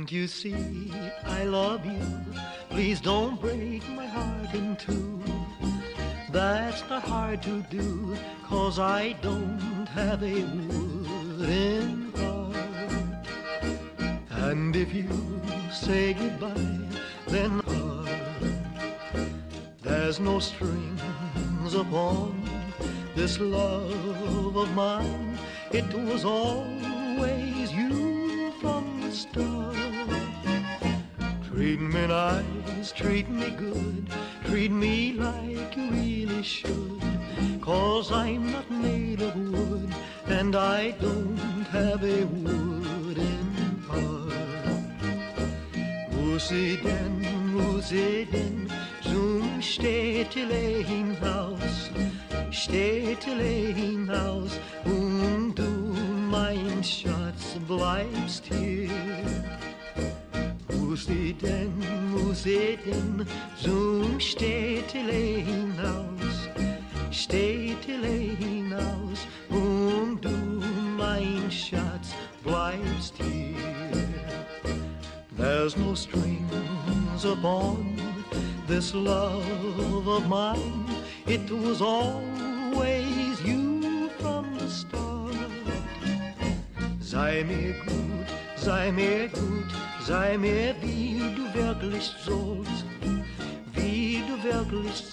Can't you see I love you? Please don't break my heart in two. That's not hard to do, 'cause I don't have a wooden heart. And if you say goodbye, then there's no strings upon this love of mine. It was always you from the start. Treat me nice, treat me good, treat me like you really should, 'cause I'm not made of wood, and I don't have a wooden heart. Musiden, zum Städtelein-Haus, und du, mein Schatz, bleibst hier. Musiden, zum Städtelein-Haus, und du, mein Schatz, bleibst hier. There's no strings upon this love of mine. It was always you from the start. Sei mir gut, sei mir wie du wirklich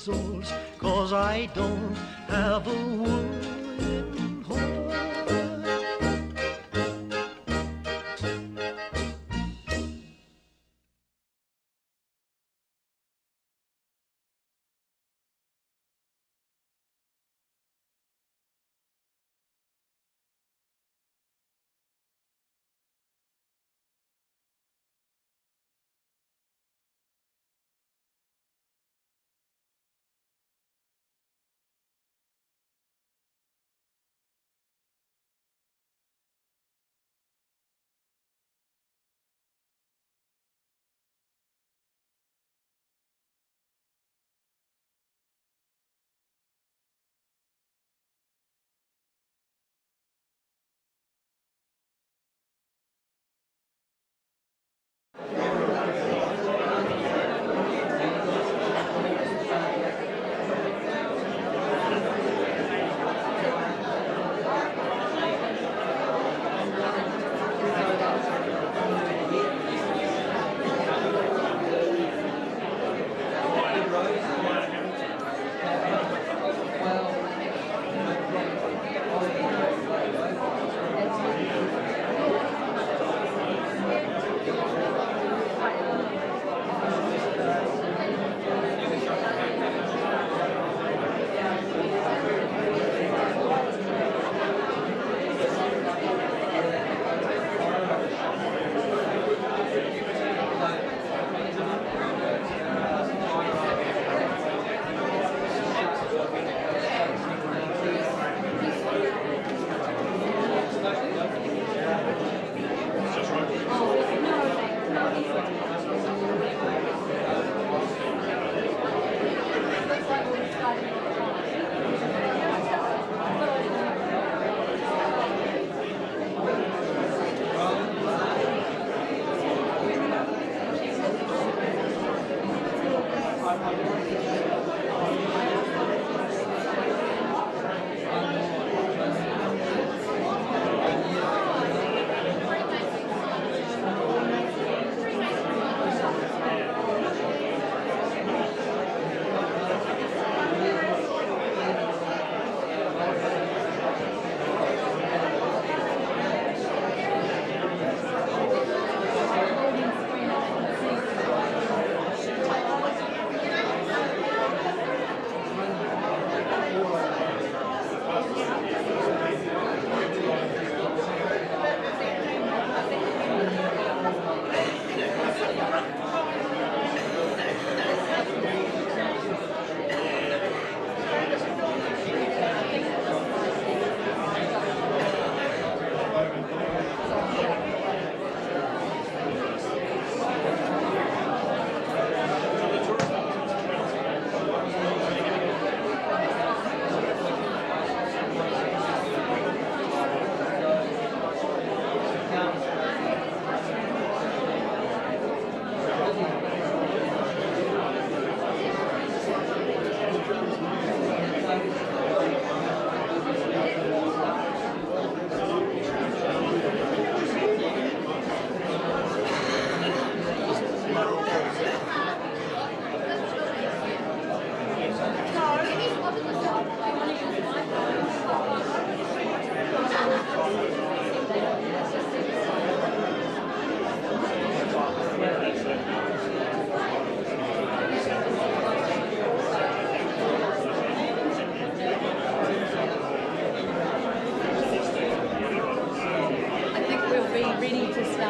sollst, 'cause I don't have a wooden heart.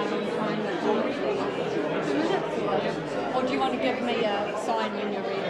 sign the form, or do you want to give me a sign when you're ready?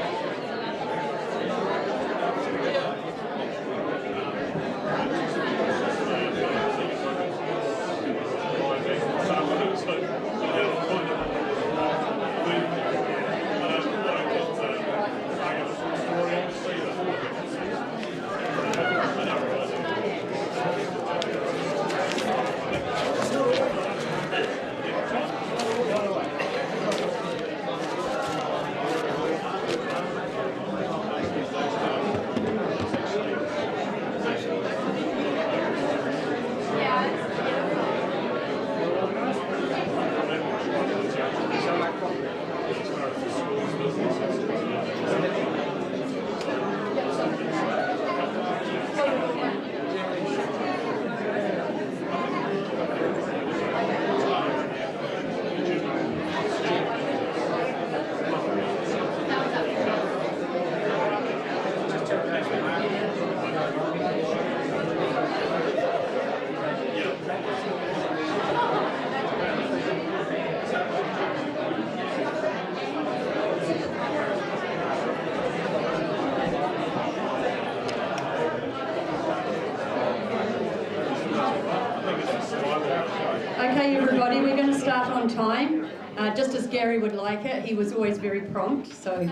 Okay, everybody, we're going to start on time, just as Gary would like it. He was always very prompt, so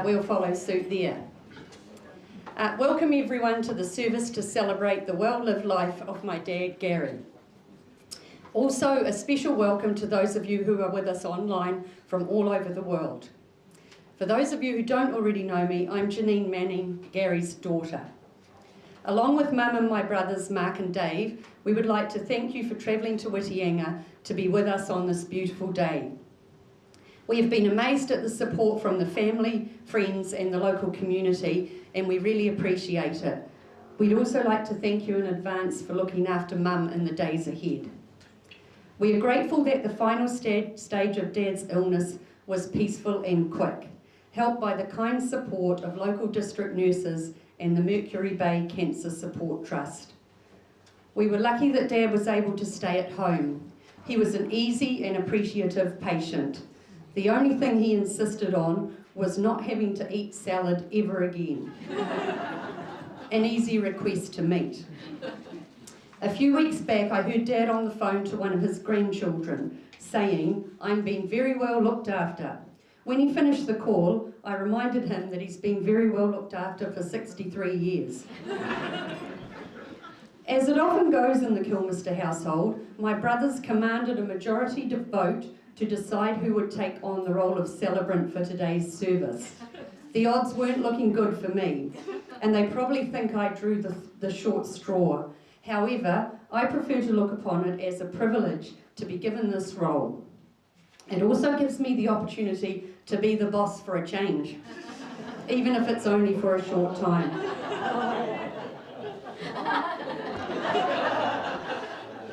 we'll follow suit there. Welcome everyone to the service to celebrate the well-lived life of my dad, Gary. Also, a special welcome to those of you who are with us online from all over the world. For those of you who don't already know me, I'm Janine Manning, Gary's daughter. Along with Mum and my brothers Mark and Dave, we would like to thank you for travelling to Whitianga to be with us on this beautiful day. We have been amazed at the support from the family, friends and the local community, and we really appreciate it. We'd also like to thank you in advance for looking after Mum in the days ahead. We are grateful that the final stage of Dad's illness was peaceful and quick, helped by the kind support of local district nurses and the Mercury Bay Cancer Support Trust. We were lucky that Dad was able to stay at home. He was an easy and appreciative patient. The only thing he insisted on was not having to eat salad ever again. An easy request to meet. A few weeks back, I heard Dad on the phone to one of his grandchildren saying, "I'm being very well looked after." When he finished the call, I reminded him that he's been very well looked after for 63 years. As it often goes in the Kilmister household, my brothers commanded a majority vote to decide who would take on the role of celebrant for today's service. The odds weren't looking good for me, and they probably think I drew the short straw. However, I prefer to look upon it as a privilege to be given this role. It also gives me the opportunity to be the boss for a change, even if it's only for a short time.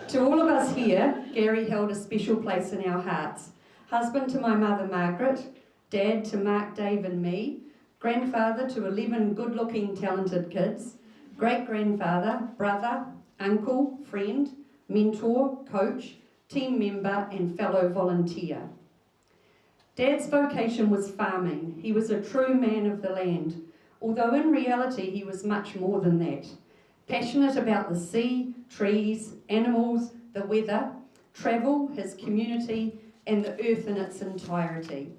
To all of us here, Gary held a special place in our hearts. Husband to my mother Margaret, dad to Mark, Dave and me, grandfather to 11 good-looking, talented kids, great-grandfather, brother, uncle, friend, mentor, coach, team member and fellow volunteer. Dad's vocation was farming. He was a true man of the land, although in reality he was much more than that. Passionate about the sea, trees, animals, the weather, travel, his community and the earth in its entirety.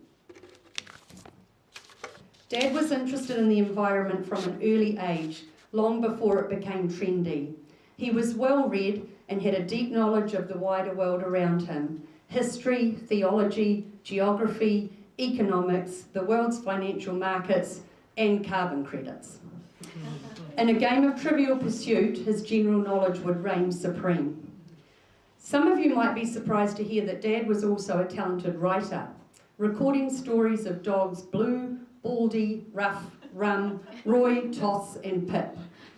Dad was interested in the environment from an early age, long before it became trendy. He was well read and had a deep knowledge of the wider world around him: history, theology, geography, economics, the world's financial markets, and carbon credits. In a game of Trivial Pursuit, his general knowledge would reign supreme. Some of you might be surprised to hear that Dad was also a talented writer, recording stories of dogs Blue, Baldy, Ruff, Rum, Roy, Toss, and Pip,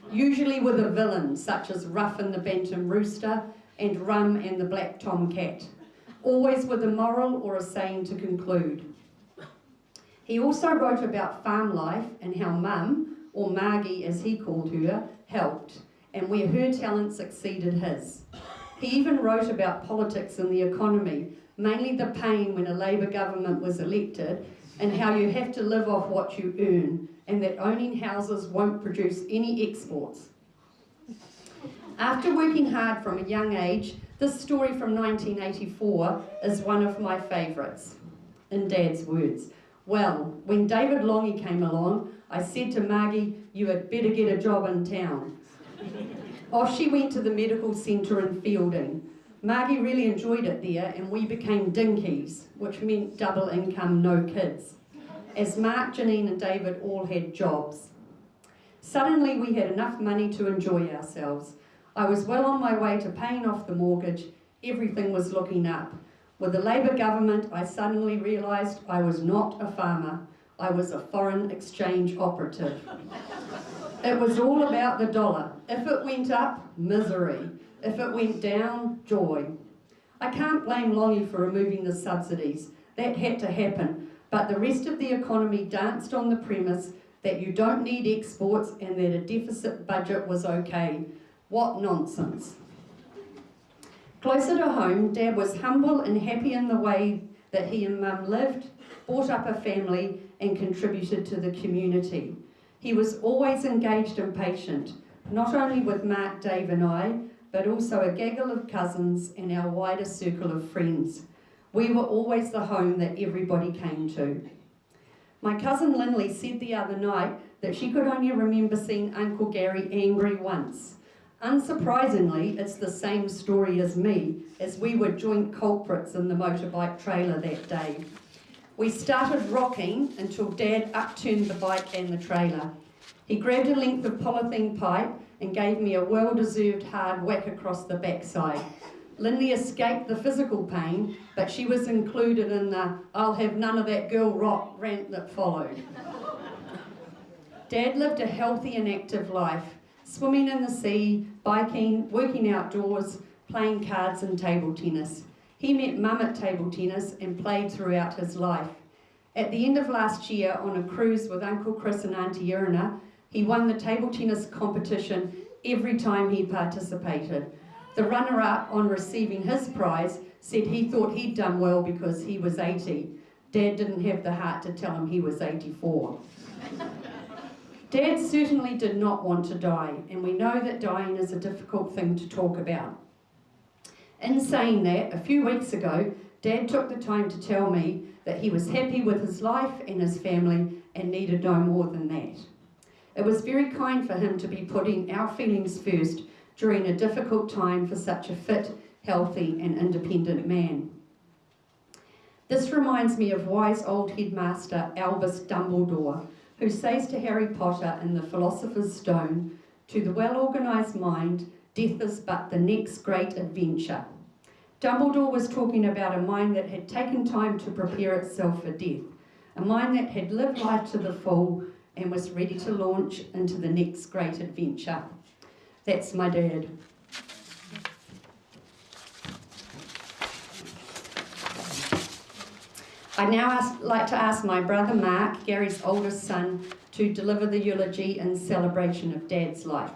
usually with a villain such as Ruff and the Bantam Rooster and Rum and the Black Tomcat, always with a moral or a saying to conclude. He also wrote about farm life and how Mum, or Margie as he called her, helped, and where her talents exceeded his. He even wrote about politics and the economy, mainly the pain when a Labour government was elected and how you have to live off what you earn and that owning houses won't produce any exports. After working hard from a young age, this story from 1984 is one of my favourites. In Dad's words, "Well, when David Longy came along, I said to Margie, you had better get a job in town." Off she went to the medical centre in Fielding. Margie really enjoyed it there and we became dinkies, which meant double income, no kids, as Mark, Janine and David all had jobs. Suddenly we had enough money to enjoy ourselves. I was well on my way to paying off the mortgage. Everything was looking up. With the Labour government, I suddenly realised I was not a farmer. I was a foreign exchange operative. It was all about the dollar. If it went up, misery. If it went down, joy. I can't blame Longy for removing the subsidies. That had to happen, but the rest of the economy danced on the premise that you don't need exports and that a deficit budget was okay. What nonsense. Closer to home, Dad was humble and happy in the way that he and Mum lived, brought up a family and contributed to the community. He was always engaged and patient, not only with Mark, Dave and I, but also a gaggle of cousins and our wider circle of friends. We were always the home that everybody came to. My cousin Lindley said the other night that she could only remember seeing Uncle Gary angry once. Unsurprisingly, it's the same story as me, as we were joint culprits in the motorbike trailer that day. We started rocking until Dad upturned the bike and the trailer. He grabbed a length of polythene pipe and gave me a well-deserved hard whack across the backside. Lindley escaped the physical pain, but she was included in the "I'll have none of that girl rot" rant that followed. Dad lived a healthy and active life, swimming in the sea, biking, working outdoors, playing cards and table tennis. He met Mum at table tennis and played throughout his life. At the end of last year, on a cruise with Uncle Chris and Auntie Irina, he won the table tennis competition every time he participated. The runner-up on receiving his prize said he thought he'd done well because he was 80. Dad didn't have the heart to tell him he was 84. Dad certainly did not want to die, and we know that dying is a difficult thing to talk about. In saying that, a few weeks ago, Dad took the time to tell me that he was happy with his life and his family and needed no more than that. It was very kind for him to be putting our feelings first during a difficult time for such a fit, healthy and independent man. This reminds me of wise old headmaster Albus Dumbledore, who says to Harry Potter in the Philosopher's Stone, "To the well-organised mind, death is but the next great adventure." Dumbledore was talking about a mind that had taken time to prepare itself for death, a mind that had lived life to the full and was ready to launch into the next great adventure. That's my dad. I'd now like to ask my brother Mark, Gary's oldest son, to deliver the eulogy in celebration of Dad's life.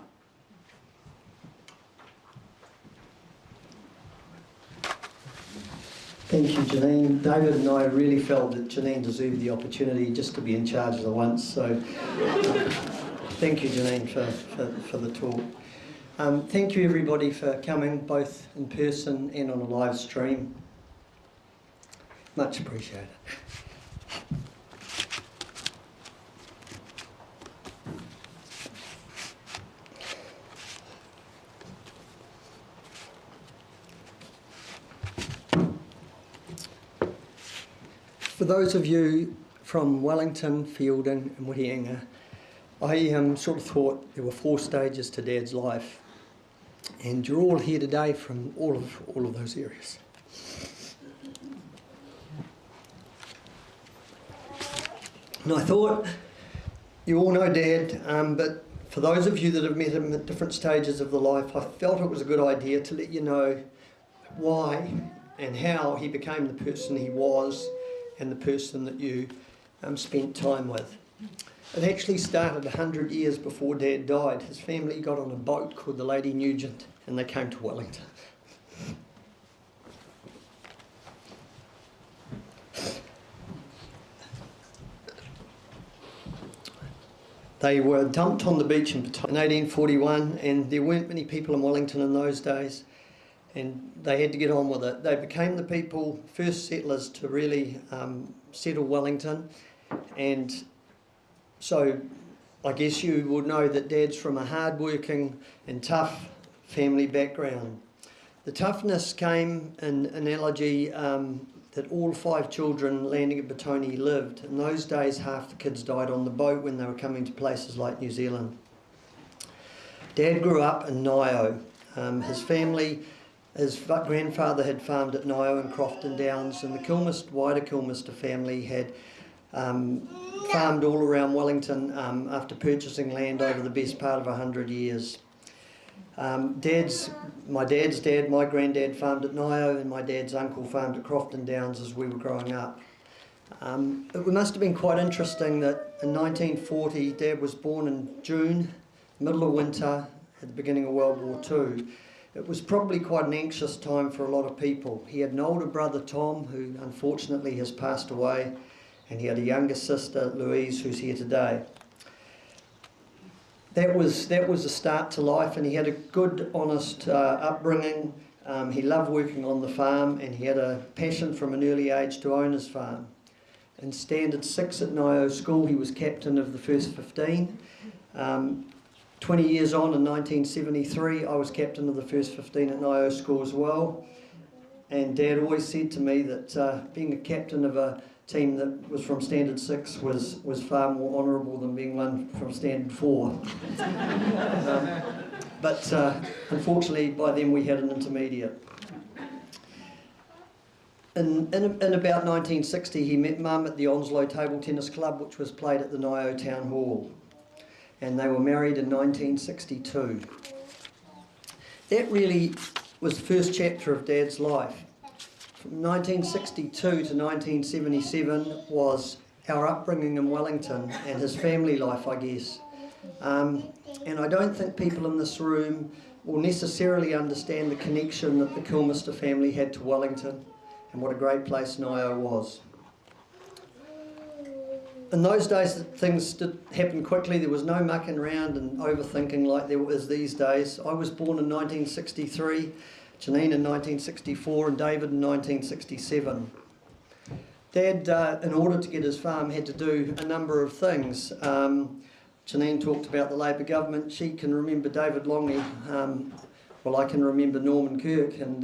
Thank you, Janine. David and I really felt that Janine deserved the opportunity just to be in charge of the once, so thank you, Janine, for the talk. Thank you, everybody, for coming, both in person and on a live stream. Much appreciated. For those of you from Wellington, Fielding and Whitianga, I sort of thought there were 4 stages to Dad's life, and you're all here today from all of those areas. And I thought, you all know Dad, but for those of you that have met him at different stages of the life, I felt it was a good idea to let you know why and how he became the person he was and the person that you spent time with. It actually started 100 years before Dad died. His family got on a boat called the Lady Nugent and they came to Wellington. They were dumped on the beach in 1841, and there weren't many people in Wellington in those days, and they had to get on with it. They became the first settlers to really settle Wellington, and so I guess you would know that Dad's from a hard-working and tough family background. The toughness came in analogy that all 5 children landing at Batoni lived. In those days, half the kids died on the boat when they were coming to places like New Zealand. Dad grew up in Nio. His grandfather had farmed at Nio and Crofton Downs, and the wider Kilmister family had farmed all around Wellington after purchasing land over the best part of 100 years. My dad's dad, my granddad farmed at Nio, and my dad's uncle farmed at Crofton Downs as we were growing up. It must have been quite interesting that in 1940, Dad was born in June, middle of winter, at the beginning of World War II. It was probably quite an anxious time for a lot of people. He had an older brother, Tom, who unfortunately has passed away, and he had a younger sister, Louise, who's here today. That was a start to life, and he had a good, honest upbringing. He loved working on the farm, and he had a passion from an early age to own his farm. In Standard 6 at Nio School, he was captain of the first 15. 20 years on, in 1973, I was captain of the first 15 at Nio School as well. And Dad always said to me that being a captain of a team that was from Standard 6 was far more honourable than being one from Standard 4. But unfortunately, by then we had an intermediate. In about 1960, he met Mum at the Onslow Table Tennis Club, which was played at the Nio Town Hall. And they were married in 1962. That really was the first chapter of Dad's life. From 1962 to 1977 was our upbringing in Wellington and his family life, I guess. And I don't think people in this room will necessarily understand the connection that the Kilmister family had to Wellington and what a great place Nio was. In those days, things did happen quickly. There was no mucking around and overthinking like there is these days. I was born in 1963. Janine in 1964 and David in 1967. Dad, in order to get his farm, had to do a number of things. Janine talked about the Labor government. She can remember David Longley. Well, I can remember Norman Kirk, and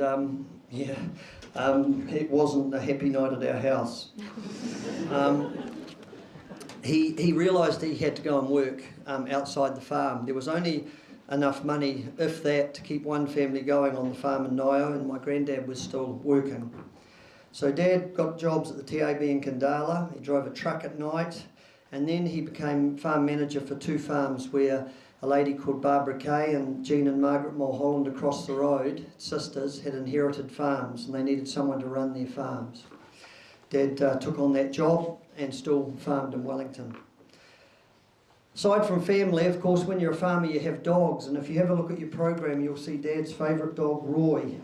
it wasn't a happy night at our house. He realised he had to go and work outside the farm. There was only enough money, if that, to keep one family going on the farm in Nio, and my granddad was still working. So Dad got jobs at the TAB in Kandala. He drove a truck at night, and then he became farm manager for 2 farms where a lady called Barbara Kay and Jean and Margaret Mulholland across the road, sisters, had inherited farms, and they needed someone to run their farms. Dad took on that job and still farmed in Wellington. Aside from family, of course, when you're a farmer you have dogs, and if you have a look at your program you'll see Dad's favourite dog, Roy.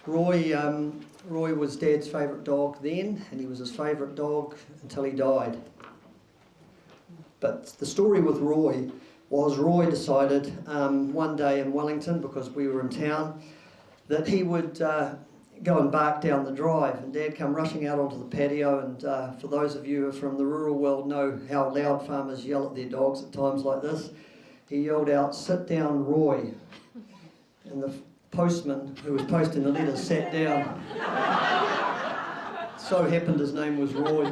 Roy was Dad's favourite dog then, and he was his favourite dog until he died. But the story with Roy was Roy decided one day in Wellington, because we were in town, that he would go and bark down the drive, and Dad come rushing out onto the patio, and for those of you who are from the rural world know how loud farmers yell at their dogs at times like this. He yelled out, "Sit down, Roy." And the postman who was posting the letters sat down. So happened his name was Roy.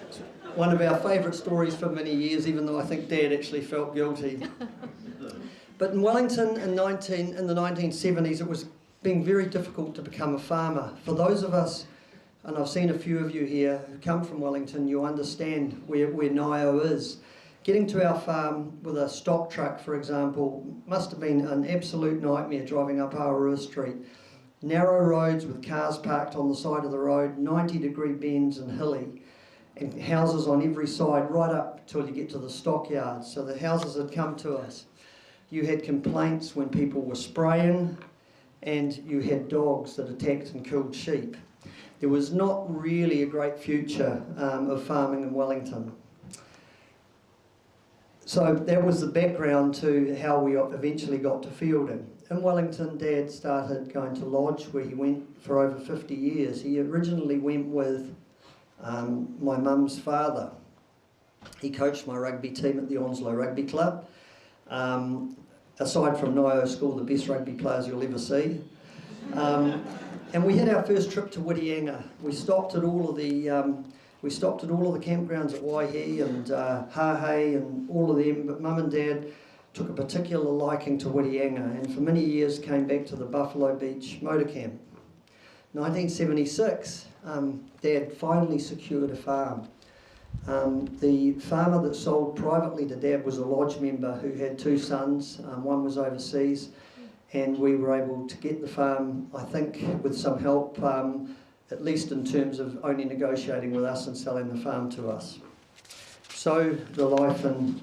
It's one of our favourite stories for many years, even though I think Dad actually felt guilty. But in Wellington in the 1970s, it was being very difficult to become a farmer. For those of us, and I've seen a few of you here who come from Wellington, you understand where Nio is. Getting to our farm with a stock truck, for example, must have been an absolute nightmare driving up Awarua Street. Narrow roads with cars parked on the side of the road, 90-degree bends and hilly, and houses on every side right up till you get to the stockyards. So the houses had come to us. you had complaints when people were spraying, and you had dogs that attacked and killed sheep. There was not really a great future of farming in Wellington. So that was the background to how we eventually got to fielding. In Wellington, Dad started going to lodge, where he went for over 50 years. He originally went with my mum's father. He coached my rugby team at the Onslow Rugby Club. Aside from Nio School, the best rugby players you'll ever see. And we had our first trip to Whitianga. We stopped at all of the campgrounds at Waihi and Hahei and all of them, but Mum and Dad took a particular liking to Whitianga, and for many years came back to the Buffalo Beach motor camp. 1976, Dad finally secured a farm. The farmer that sold privately to Dad was a lodge member who had two sons. One was overseas, and we were able to get the farm, I think, with some help, at least in terms of only negotiating with us and selling the farm to us. So the life in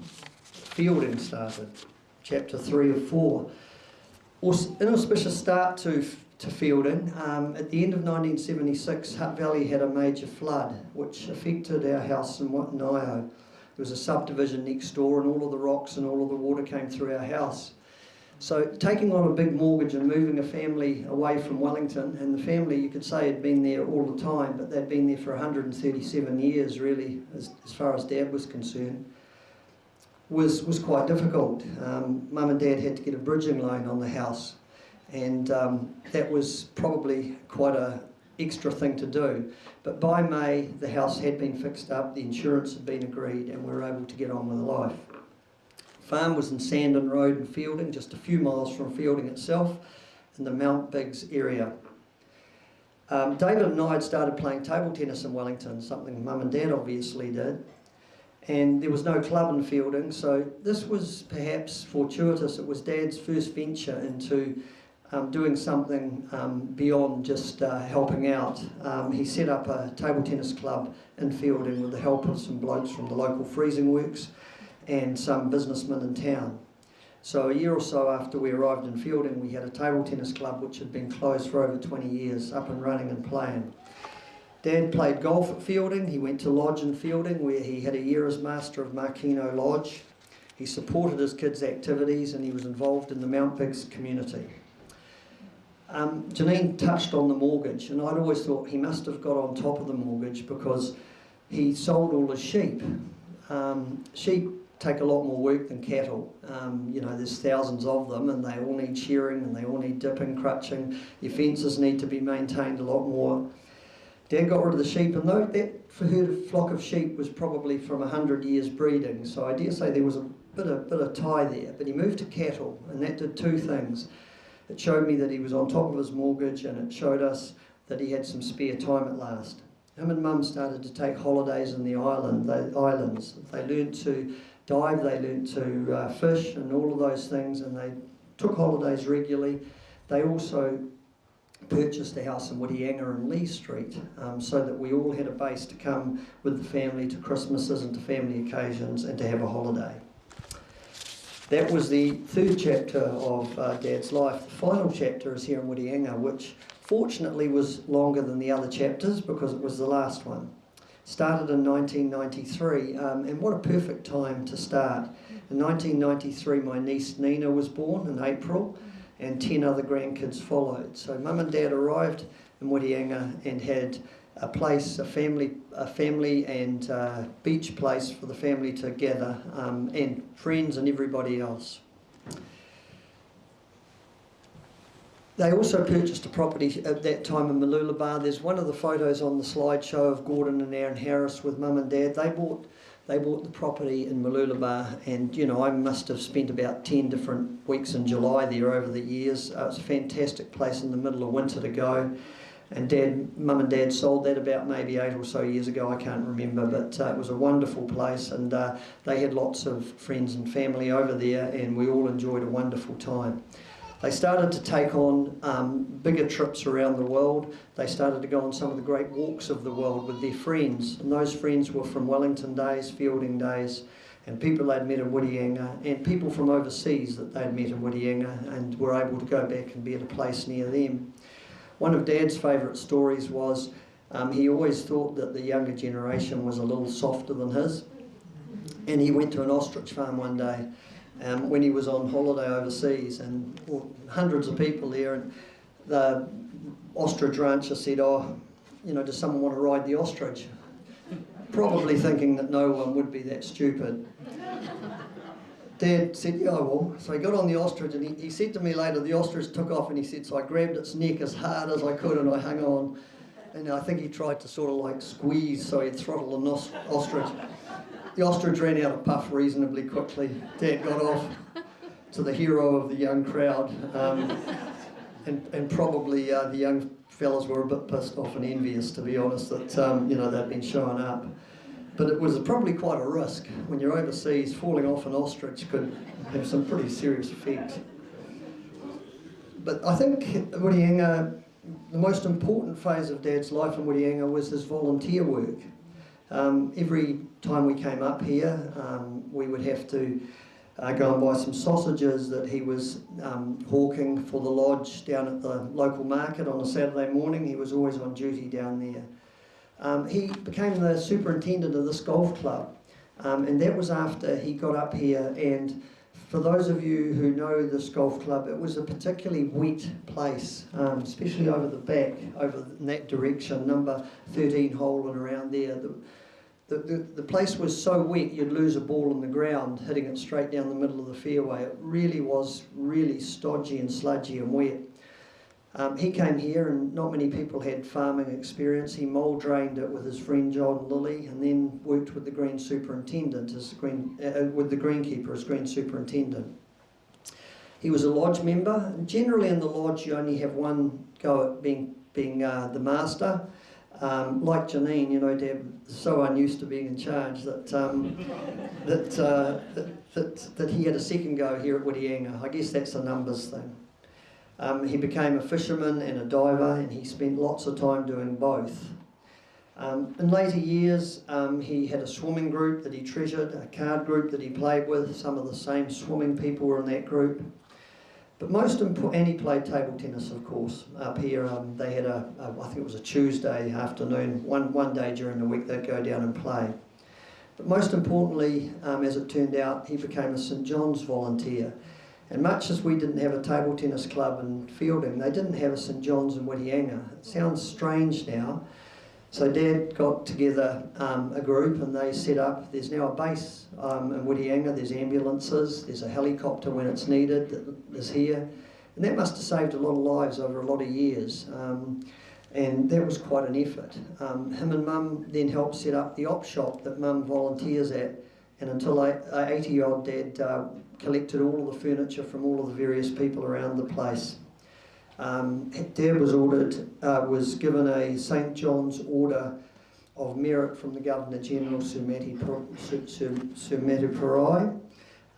fielding started, chapter 3 of 4. Inauspicious start to fielding. At the end of 1976, Hutt Valley had a major flood which affected our house in Nio. There was a subdivision next door, and all of the rocks and all of the water came through our house. So taking on a big mortgage and moving a family away from Wellington, and the family, you could say, had been there all the time, but they'd been there for 137 years really, as far as Dad was concerned, was quite difficult. Mum and Dad had to get a bridging loan on the house, and that was probably quite a extra thing to do. But by May, the house had been fixed up, the insurance had been agreed, and we were able to get on with life. Farm was in Sandon Road in Fielding, just a few miles from Fielding itself, in the Mount Biggs area. David and I had started playing table tennis in Wellington, something Mum and Dad obviously did, and there was no club in Fielding, so this was perhaps fortuitous. It was Dad's first venture into doing something beyond just helping out. He set up a table tennis club in Fielding with the help of some blokes from the local freezing works and some businessmen in town. So a year or so after we arrived in Fielding, we had a table tennis club which had been closed for over 20 years, up and running and playing. Dad played golf at Fielding. He went to lodge in Fielding, where he had a year as master of Marquino Lodge. He supported his kids' activities, and he was involved in the Mount Biggs community. Janine touched on the mortgage, and I'd always thought he must have got on top of the mortgage because he sold all his sheep. Sheep take a lot more work than cattle. There's thousands of them, and they all need shearing, and they all need dipping, crutching. Your fences need to be maintained a lot more. Dad got rid of the sheep, and that flock of sheep was probably from 100 years breeding, so I dare say there was a bit of tie there. But he moved to cattle, and that did two things. It showed me that he was on top of his mortgage, and it showed us that he had some spare time at last. Him and Mum started to take holidays in the islands. They learned to dive, they learned to fish and all of those things, and they took holidays regularly. They also purchased a house in Whitianga and Lee Street, so that we all had a base to come with the family to Christmases and to family occasions and to have a holiday. That was the third chapter of Dad's life. The final chapter is here in Whitianga, which fortunately was longer than the other chapters because it was the last one. Started in 1993, and what a perfect time to start. In 1993, my niece Nina was born in April, and 10 other grandkids followed. So Mum and Dad arrived in Whitianga and had a place, a family and beach place for the family to gather, and friends and everybody else. They also purchased a property at that time in Mooloolaba. There's one of the photos on the slideshow of Gordon and Aaron Harris with Mum and Dad. They bought the property in Mooloolaba, and I must have spent about 10 different weeks in July there over the years. It was a fantastic place in the middle of winter to go. And Mum and Dad sold that about maybe 8 or so years ago, I can't remember, but it was a wonderful place, and they had lots of friends and family over there, and we all enjoyed a wonderful time. They started to take on bigger trips around the world. They started to go on some of the great walks of the world with their friends, and those friends were from Wellington days, Fielding days, and people they'd met in Whitianga, and people from overseas that they'd met in Whitianga and were able to go back and be at a place near them. One of Dad's favourite stories was he always thought that the younger generation was a little softer than his, and he went to an ostrich farm one day when he was on holiday overseas, and hundreds of people there, and the ostrich rancher said, "Oh, you know, does someone want to ride the ostrich?" Probably thinking that no one would be that stupid. Dad said, "Yeah, I will." So he got on the ostrich, and he said to me later, the ostrich took off, and he said, "So I grabbed its neck as hard as I could and I hung on." And I think he tried to sort of like squeeze so he'd throttle an ostrich. The ostrich ran out of puff reasonably quickly. Dad got off to the hero of the young crowd. And probably the young fellas were a bit pissed off and envious, to be honest, that you know, they'd been showing up. But it was probably quite a risk. When you're overseas, falling off an ostrich could have some pretty serious effect. But I think Whitianga, the most important phase of Dad's life in Whitianga was his volunteer work. Every time we came up here, we would have to go and buy some sausages that he was hawking for the lodge down at the local market on a Saturday morning. He was always on duty down there. He became the superintendent of this golf club, and that was after he got up here. And for those of you who know this golf club, it was a particularly wet place, especially over the back, over in that direction, number 13 hole and around there. The place was so wet you'd lose a ball in the ground hitting it straight down the middle of the fairway. It really was really stodgy and sludgy and wet. He came here, and not many people had farming experience. He mould drained it with his friend John Lilly, and then worked with the green superintendent with the greenkeeper as green superintendent. He was a lodge member. Generally in the lodge you only have one go at being the master. Like Janine, you know, Dad is so unused to being in charge that that he had a second go here at Whitianga. I guess that's a numbers thing. He became a fisherman and a diver, and he spent lots of time doing both. In later years, he had a swimming group that he treasured, a card group that he played with. Some of the same swimming people were in that group. But most important, and he played table tennis, of course. Up here, they had I think it was a Tuesday afternoon, one day during the week they'd go down and play. But most importantly, as it turned out, he became a St John's volunteer. And much as we didn't have a table tennis club in Fielding, they didn't have a St John's in Whitianga. It sounds strange now. So Dad got together a group, and they set up, there's now a base in Whitianga, there's ambulances, there's a helicopter when it's needed that is here. And that must have saved a lot of lives over a lot of years. And that was quite an effort. Him and Mum then helped set up the op shop that Mum volunteers at, and until 80-year-old Dad collected all of the furniture from all of the various people around the place. Dad was given a St John's Order of Merit from the Governor-General, Sir Mateparae,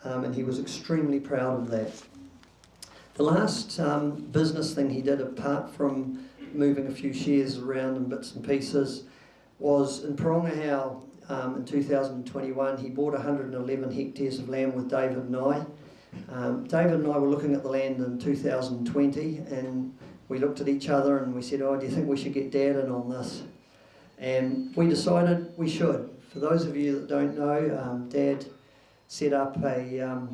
and he was extremely proud of that. The last business thing he did, apart from moving a few shares around in bits and pieces, was in Porongahau in 2021. He bought 111 hectares of land with David and I. David and I were looking at the land in 2020, and we looked at each other and we said, "Oh, do you think we should get Dad in on this?" And we decided we should. For those of you that don't know, Dad set up a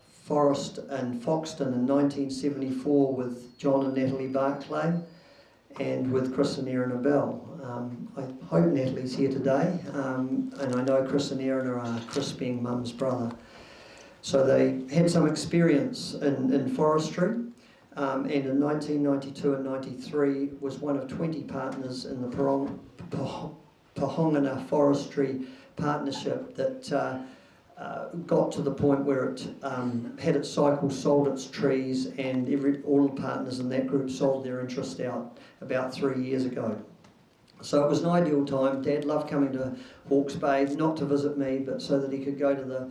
forest in Foxton in 1974 with John and Natalie Barclay, and with Chris and Erin Abell. I hope Natalie's here today, and I know Chris and Erin are Chris being Mum's brother. So they had some experience in forestry, and in 1992 and 93 was one of 20 partners in the Pohongana Forestry Partnership that got to the point where it had its cycle, sold its trees, and all the partners in that group sold their interest out about 3 years ago. So it was an ideal time. Dad loved coming to Hawke's Bay, not to visit me, but so that he could go down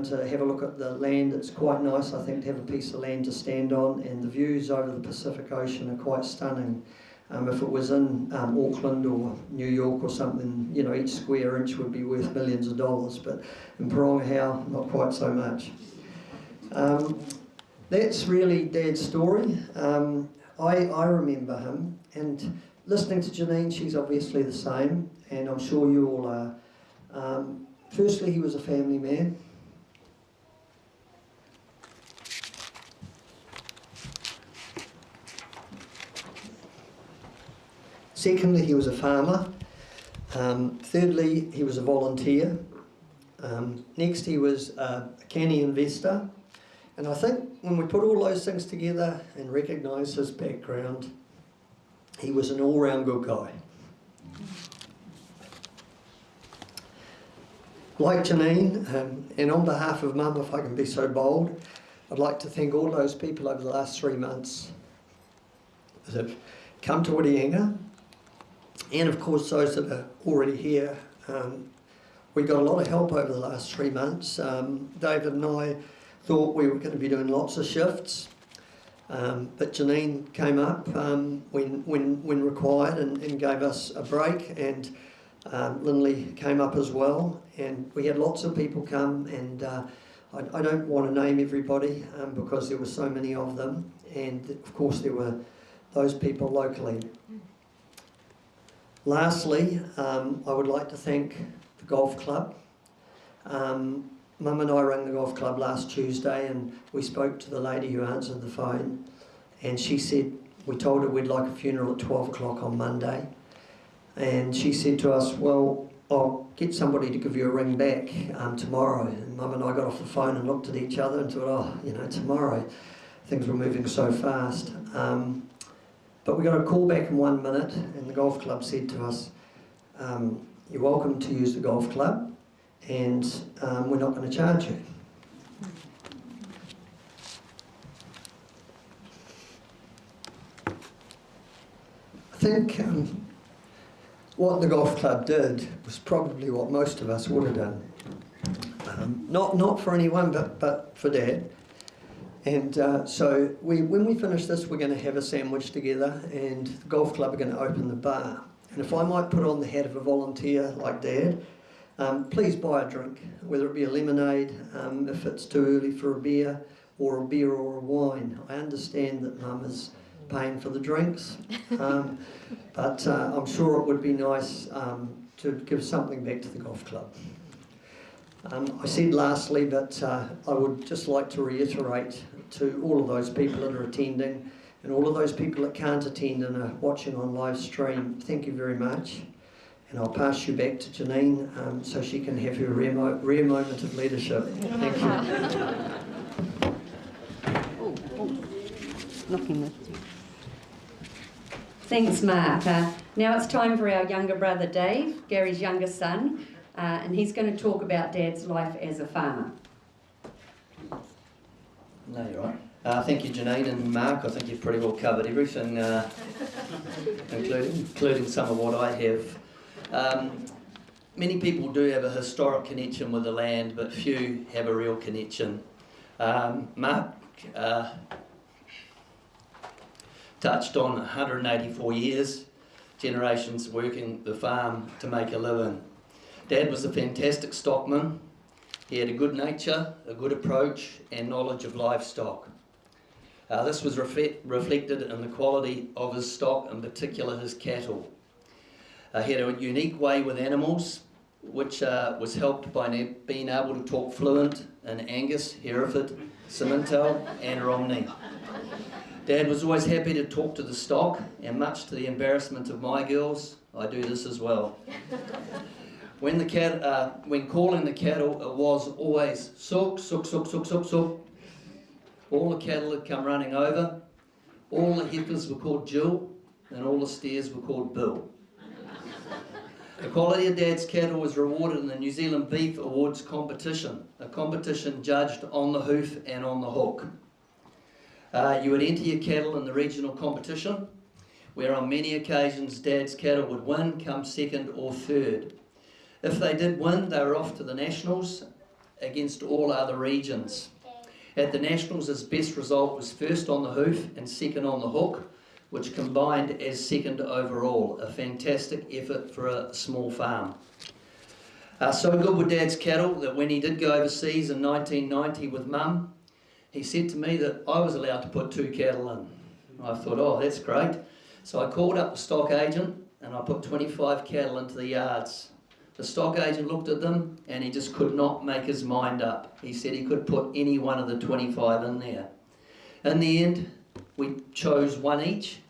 to have a look at the land. It's quite nice, I think, to have a piece of land to stand on, and the views over the Pacific Ocean are quite stunning. If it was in Auckland or New York or something, you know, each square inch would be worth millions of dollars, but in Whitianga, not quite so much. That's really Dad's story. I remember him, and listening to Janine, she's obviously the same, and I'm sure you all are. Firstly, he was a family man. Secondly, he was a farmer. Thirdly, he was a volunteer. Next, he was a canny investor. And I think when we put all those things together and recognise his background, he was an all-round good guy. Like Janine, and on behalf of Mum, if I can be so bold, I'd like to thank all those people over the last 3 months that have come to Whitianga, and of course those that are already here. We got a lot of help over the last 3 months. David and I thought we were going to be doing lots of shifts, but Janine came up when required and gave us a break, and Lindley came up as well, and we had lots of people come, and I don't want to name everybody because there were so many of them, and of course there were those people locally. Lastly, I would like to thank the golf club. Mum and I rang the golf club last Tuesday, and we spoke to the lady who answered the phone, and she said, we told her we'd like a funeral at 12 o'clock on Monday, and she said to us, well, I'll get somebody to give you a ring back tomorrow. And Mum and I got off the phone and looked at each other and thought, oh, you know, tomorrow. Things were moving so fast. But we got a call back in 1 minute, and the golf club said to us, you're welcome to use the golf club, and we're not going to charge you. I think what the golf club did was probably what most of us would have done. Not for anyone, but for Dad. And so when we finish this, we're going to have a sandwich together, and the golf club are going to open the bar. And if I might put on the hat of a volunteer like Dad, please buy a drink, whether it be a lemonade, if it's too early for a beer or a wine. I understand that Mum is paying for the drinks, but I'm sure it would be nice to give something back to the golf club. I said lastly, but I would just like to reiterate to all of those people that are attending and all of those people that can't attend and are watching on live stream, thank you very much. And I'll pass you back to Janine so she can have her rare moment of leadership. Thank you. Knocking with you. Thanks, Mark. Now it's time for our younger brother Dave, Gary's younger son, and he's going to talk about Dad's life as a farmer. No, you're right. Thank you, Janine and Mark. I think you've pretty well covered everything, including some of what I have. Many people do have a historic connection with the land, but few have a real connection. Mark touched on 184 years, generations working the farm to make a living. Dad was a fantastic stockman. He had a good nature, a good approach, and knowledge of livestock. This was reflected in the quality of his stock, in particular his cattle. He had a unique way with animals, which was helped by being able to talk fluent in Angus, Hereford, Simmental and Romney. Dad was always happy to talk to the stock, and much to the embarrassment of my girls, I do this as well. When calling the cattle, it was always sook, sook, sook, sook, sook, sook. All the cattle had come running over. All the heifers were called Jill, and all the steers were called Bill. The quality of Dad's cattle was rewarded in the New Zealand Beef Awards competition, a competition judged on the hoof and on the hook. You would enter your cattle in the regional competition, where on many occasions Dad's cattle would win, come second or third. If they did win, they were off to the Nationals against all other regions. At the Nationals, his best result was first on the hoof and second on the hook, which combined as second overall. A fantastic effort for a small farm. So good with Dad's cattle that when he did go overseas in 1990 with Mum, he said to me that I was allowed to put 2 cattle in. I thought, oh, that's great. So I called up the stock agent and I put 25 cattle into the yards. The stock agent looked at them and he just could not make his mind up. He said he could put any one of the 25 in there. In the end, we chose 1 each,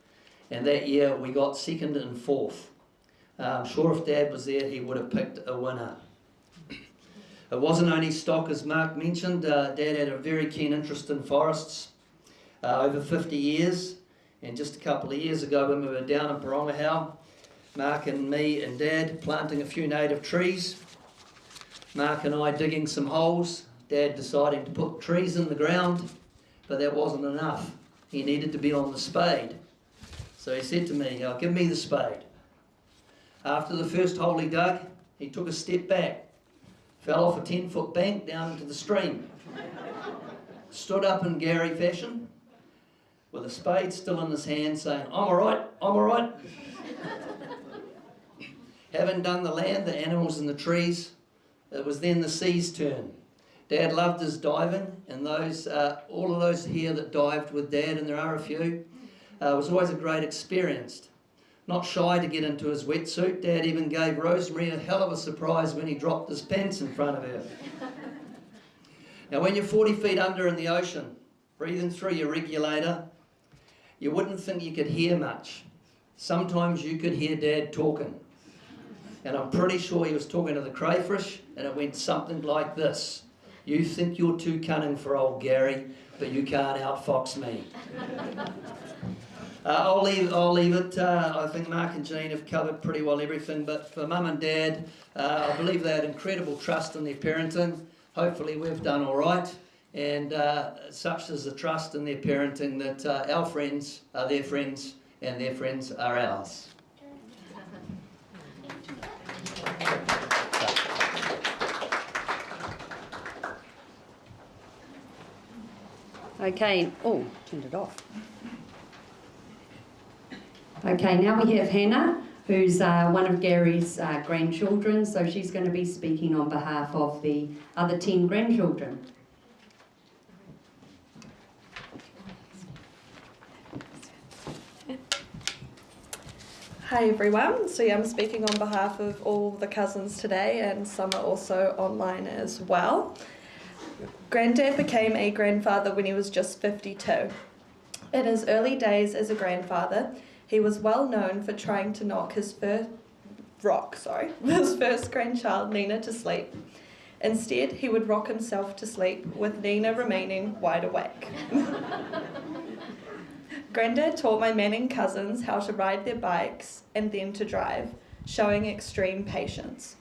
and that year we got 2nd and 4th. I'm sure if Dad was there, he would have picked a winner. It wasn't only stock, as Mark mentioned. Dad had a very keen interest in forests over 50 years, and just a couple of years ago when we were down in Whitianga, Mark and me and Dad planting a few native trees, Mark and I digging some holes, Dad deciding to put trees in the ground, but that wasn't enough. He needed to be on the spade. So he said to me, give me the spade. After the first hole he dug, he took a step back, fell off a 10-foot bank down into the stream, stood up in Gary fashion, with a spade still in his hand, saying, I'm all right, I'm all right. Having done the land, the animals and the trees, it was then the sea's turn. Dad loved his diving, and all of those here that dived with Dad, and there are a few, it was always a great experience. Not shy to get into his wetsuit, Dad even gave Rosemary a hell of a surprise when he dropped his pants in front of her. Now when you're 40 feet under in the ocean, breathing through your regulator, you wouldn't think you could hear much. Sometimes you could hear Dad talking. And I'm pretty sure he was talking to the crayfish, and it went something like this. You think you're too cunning for old Gary, but you can't outfox me. I'll leave it. I think Mark and Jean have covered pretty well everything, but for Mum and Dad, I believe they had incredible trust in their parenting. Hopefully we've done all right, and such is the trust in their parenting that our friends are their friends and their friends are ours. Okay, oh, turned it off. Okay, now we have Hannah, who's one of Gary's grandchildren, so she's going to be speaking on behalf of the other 10 grandchildren. Hi everyone, so I'm speaking on behalf of all the cousins today, and some are also online as well. Granddad became a grandfather when he was just 52. In his early days as a grandfather, he was well known for trying to knock his first grandchild, Nina, to sleep. Instead, he would rock himself to sleep, with Nina remaining wide awake. Granddad taught my Manning cousins how to ride their bikes and then to drive, showing extreme patience.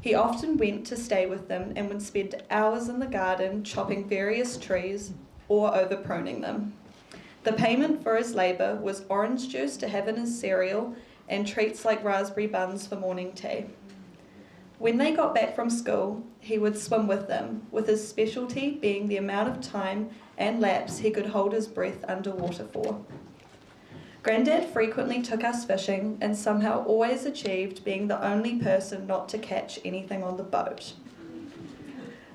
He often went to stay with them and would spend hours in the garden chopping various trees or over-pruning them. The payment for his labour was orange juice to have in his cereal and treats like raspberry buns for morning tea. When they got back from school, he would swim with them, with his specialty being the amount of time and laps he could hold his breath underwater for. Granddad frequently took us fishing and somehow always achieved being the only person not to catch anything on the boat.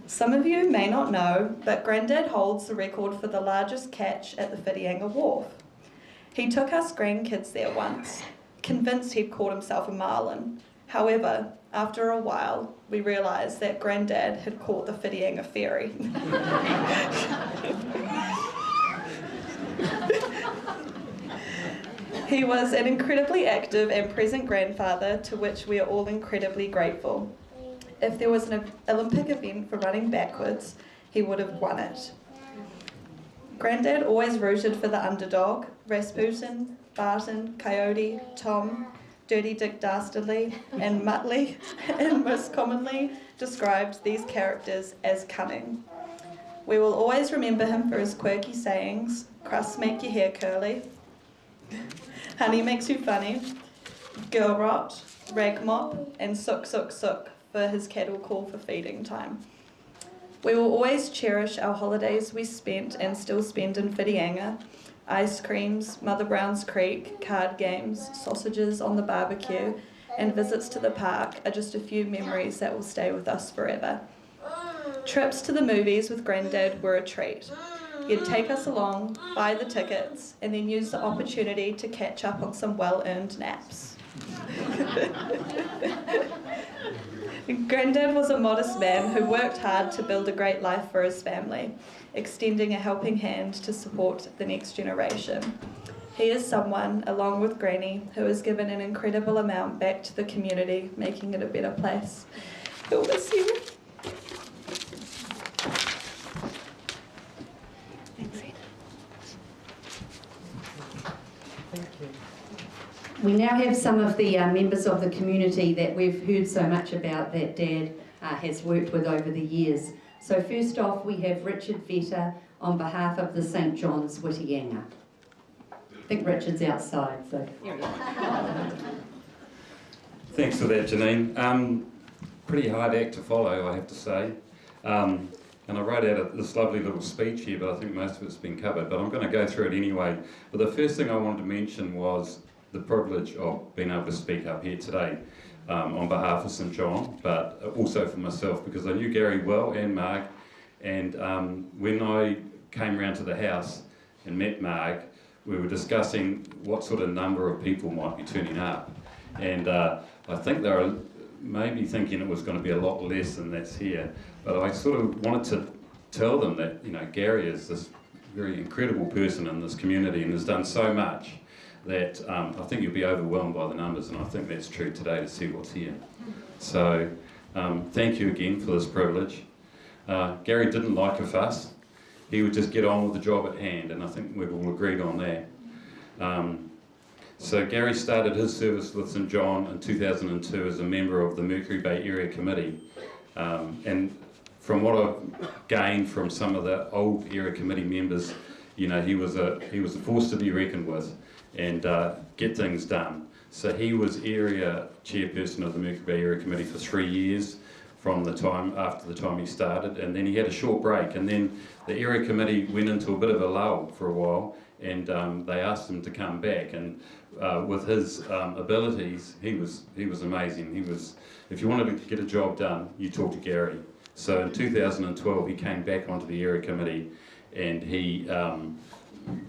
Some of you may not know, but Granddad holds the record for the largest catch at the Whitianga Wharf. He took us grandkids there once, convinced he'd caught himself a marlin. However, after a while, we realised that Granddad had caught the Whitianga ferry. He was an incredibly active and present grandfather, to which we are all incredibly grateful. If there was an Olympic event for running backwards, he would have won it. Granddad always rooted for the underdog. Rasputin, Barton, Coyote, Tom, Dirty Dick Dastardly, and Muttley, and most commonly described these characters as cunning. We will always remember him for his quirky sayings: crusts make your hair curly, honey makes you funny, girl rot, rag mop, and sook sook sook for his cattle call for feeding time. We will always cherish our holidays we spent and still spend in Whitianga, Ice creams, Mother Brown's Creek, card games, sausages on the barbecue, and visits to the park are just a few memories that will stay with us forever. Trips to the movies with Granddad were a treat. He'd take us along, buy the tickets, and then use the opportunity to catch up on some well-earned naps. Granddad was a modest man who worked hard to build a great life for his family, extending a helping hand to support the next generation. He is someone, along with Granny, who has given an incredible amount back to the community, making it a better place. We'll miss you. We now have some of the members of the community that we've heard so much about that Dad has worked with over the years. So first off, we have Richard Vetter on behalf of the St John's Whitianga. I think Richard's outside, so here he is. Thanks for that, Janine. Pretty hard act to follow, I have to say. And I wrote out this lovely little speech here, but I think most of it's been covered. But I'm going to go through it anyway. But the first thing I wanted to mention was the privilege of being able to speak up here today on behalf of St John, but also for myself, because I knew Gary well and Marg. And when I came round to the house and met Marg, we were discussing what sort of number of people might be turning up. And I think they were maybe thinking it was going to be a lot less than that's here. But I sort of wanted to tell them that, you know, Gary is this very incredible person in this community and has done so much that I think you'll be overwhelmed by the numbers, and I think that's true today to see what's here. So thank you again for this privilege. Gary didn't like a fuss. He would just get on with the job at hand, and I think we've all agreed on that. So Gary started his service with St John in 2002 as a member of the Mercury Bay Area Committee. And from what I've gained from some of the old area committee members, you know, he was a force to be reckoned with and get things done. So he was area chairperson of the Mercury Bay Area Committee for 3 years from the time after the time he started, and then he had a short break, and then the area committee went into a bit of a lull for a while, and they asked him to come back, and with his abilities, he was amazing. If you wanted to get a job done, you talk to Gary. So in 2012 he came back onto the area committee, and he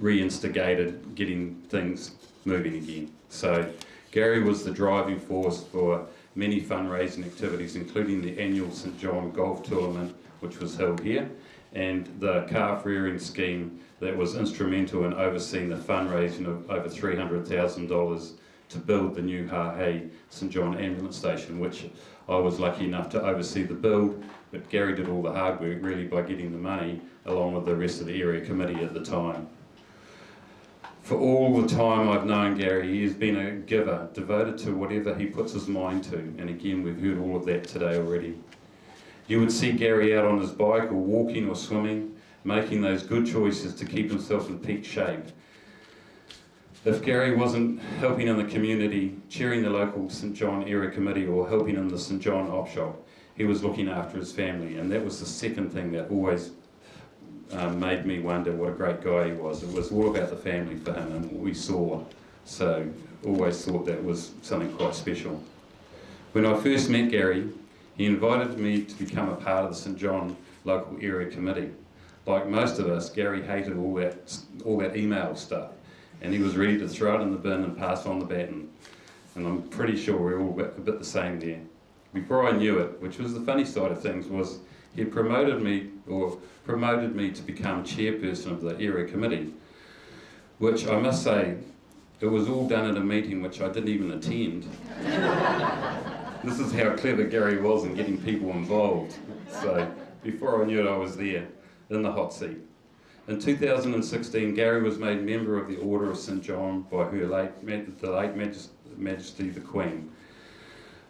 re-instigated getting things moving again. So Gary was the driving force for many fundraising activities, including the annual St John Golf Tournament, which was held here, and the calf rearing scheme that was instrumental in overseeing the fundraising of over $300,000 to build the new Hahei St John ambulance station, which I was lucky enough to oversee the build, but Gary did all the hard work really by getting the money along with the rest of the area committee at the time. For all the time I've known Gary, he has been a giver, devoted to whatever he puts his mind to, and again we've heard all of that today already. You would see Gary out on his bike or walking or swimming, making those good choices to keep himself in peak shape. If Gary wasn't helping in the community, chairing the local St John area committee or helping in the St John op shop, he was looking after his family, and that was the second thing that always made me wonder what a great guy he was. It was all about the family for him and what we saw, so always thought that was something quite special. When I first met Gary, he invited me to become a part of the St John local area committee. Like most of us, Gary hated all that email stuff, and he was ready to throw it in the bin and pass on the baton. And I'm pretty sure we're all a bit the same there. Before I knew it, which was the funny side of things, was he promoted me to become chairperson of the area committee, which I must say, it was all done at a meeting which I didn't even attend. This is how clever Gary was in getting people involved. So before I knew it, I was there in the hot seat. In 2016, Gary was made member of the Order of St John by Her late Majesty the Queen.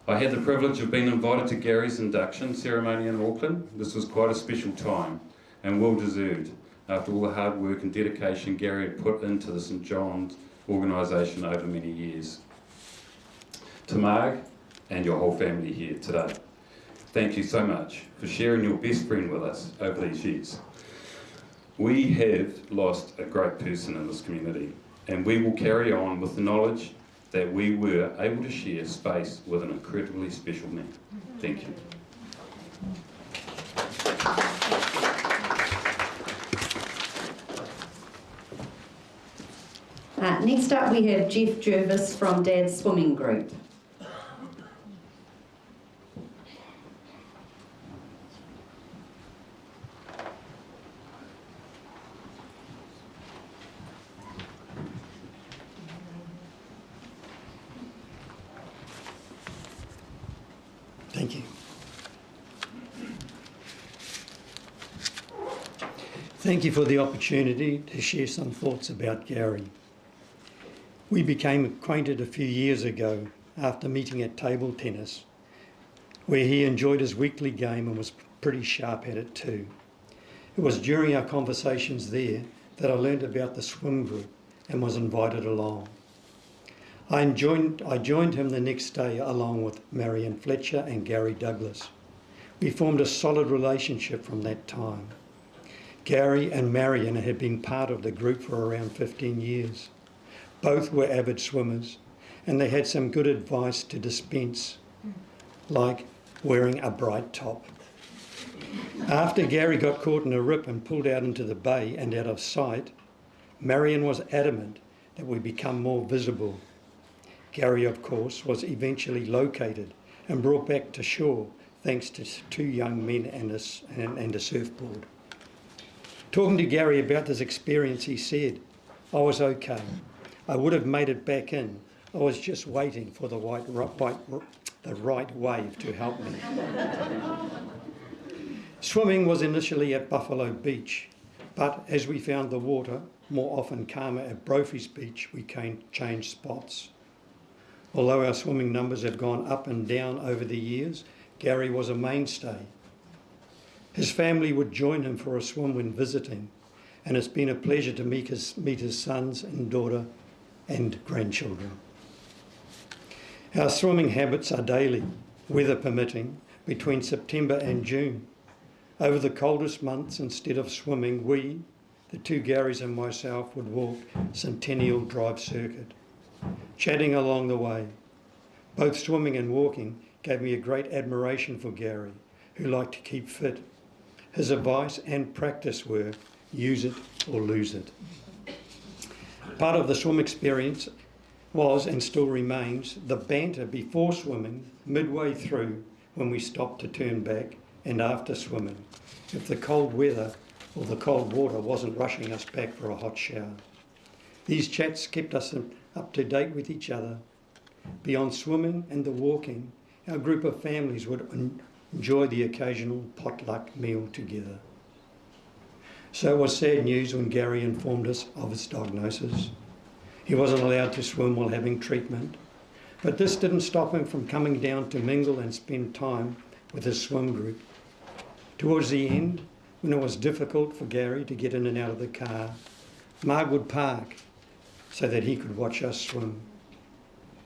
I had the privilege of being invited to Gary's induction ceremony in Auckland. This was quite a special time and well deserved after all the hard work and dedication Gary had put into the St John's organisation over many years. To Marg and your whole family here today, thank you so much for sharing your best friend with us over these years. We have lost a great person in this community, and we will carry on with the knowledge that we were able to share space with an incredibly special man. Thank you. Next up we have Jeff Jervis from Dad's Swimming Group. Thank you. Thank you for the opportunity to share some thoughts about Gary. We became acquainted a few years ago after meeting at table tennis, where he enjoyed his weekly game and was pretty sharp at it too. It was during our conversations there that I learned about the swim group and was invited along. I joined him the next day along with Marion Fletcher and Gary Douglas. We formed a solid relationship from that time. Gary and Marion had been part of the group for around 15 years. Both were avid swimmers, and they had some good advice to dispense, like wearing a bright top. After Gary got caught in a rip and pulled out into the bay and out of sight, Marion was adamant that we become more visible. Gary, of course, was eventually located and brought back to shore thanks to 2 young men and a surfboard. Talking to Gary about this experience, he said, "I was okay. I would have made it back in. I was just waiting for the right wave to help me." Swimming was initially at Buffalo Beach, but as we found the water more often calmer at Brophy's Beach, we changed spots. Although our swimming numbers have gone up and down over the years, Gary was a mainstay. His family would join him for a swim when visiting, and it's been a pleasure to meet his sons and daughter and grandchildren. Our swimming habits are daily, weather permitting, between September and June. Over the coldest months, instead of swimming, we, the 2 Garys and myself, would walk Centennial Drive Circuit, chatting along the way. Both swimming and walking gave me a great admiration for Gary, who liked to keep fit. His advice and practice were, use it or lose it. Part of the swim experience was, and still remains, the banter before swimming, midway through when we stopped to turn back, and after swimming, if the cold weather or the cold water wasn't rushing us back for a hot shower. These chats kept us up to date with each other. Beyond swimming and the walking, our group of families would enjoy the occasional potluck meal together. So it was sad news when Gary informed us of his diagnosis. He wasn't allowed to swim while having treatment, but this didn't stop him from coming down to mingle and spend time with his swim group. Towards the end, when it was difficult for Gary to get in and out of the car, Marg would park so that he could watch us swim.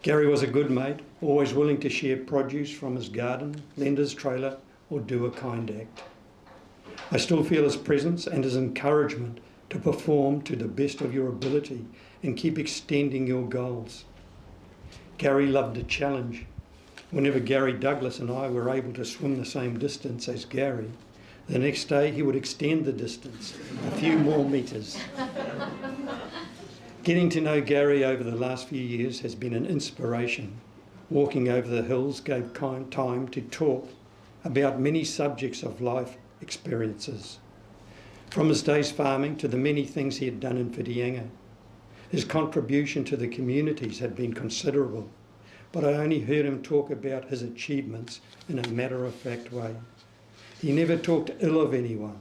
Gary was a good mate, always willing to share produce from his garden, lend his trailer, or do a kind act. I still feel his presence and his encouragement to perform to the best of your ability and keep extending your goals. Gary loved a challenge. Whenever Gary Douglas and I were able to swim the same distance as Gary, the next day he would extend the distance a few more metres. Getting to know Gary over the last few years has been an inspiration. Walking over the hills gave time to talk about many subjects of life experiences. From his days farming to the many things he had done in Whitianga. His contribution to the communities had been considerable, but I only heard him talk about his achievements in a matter-of-fact way. He never talked ill of anyone,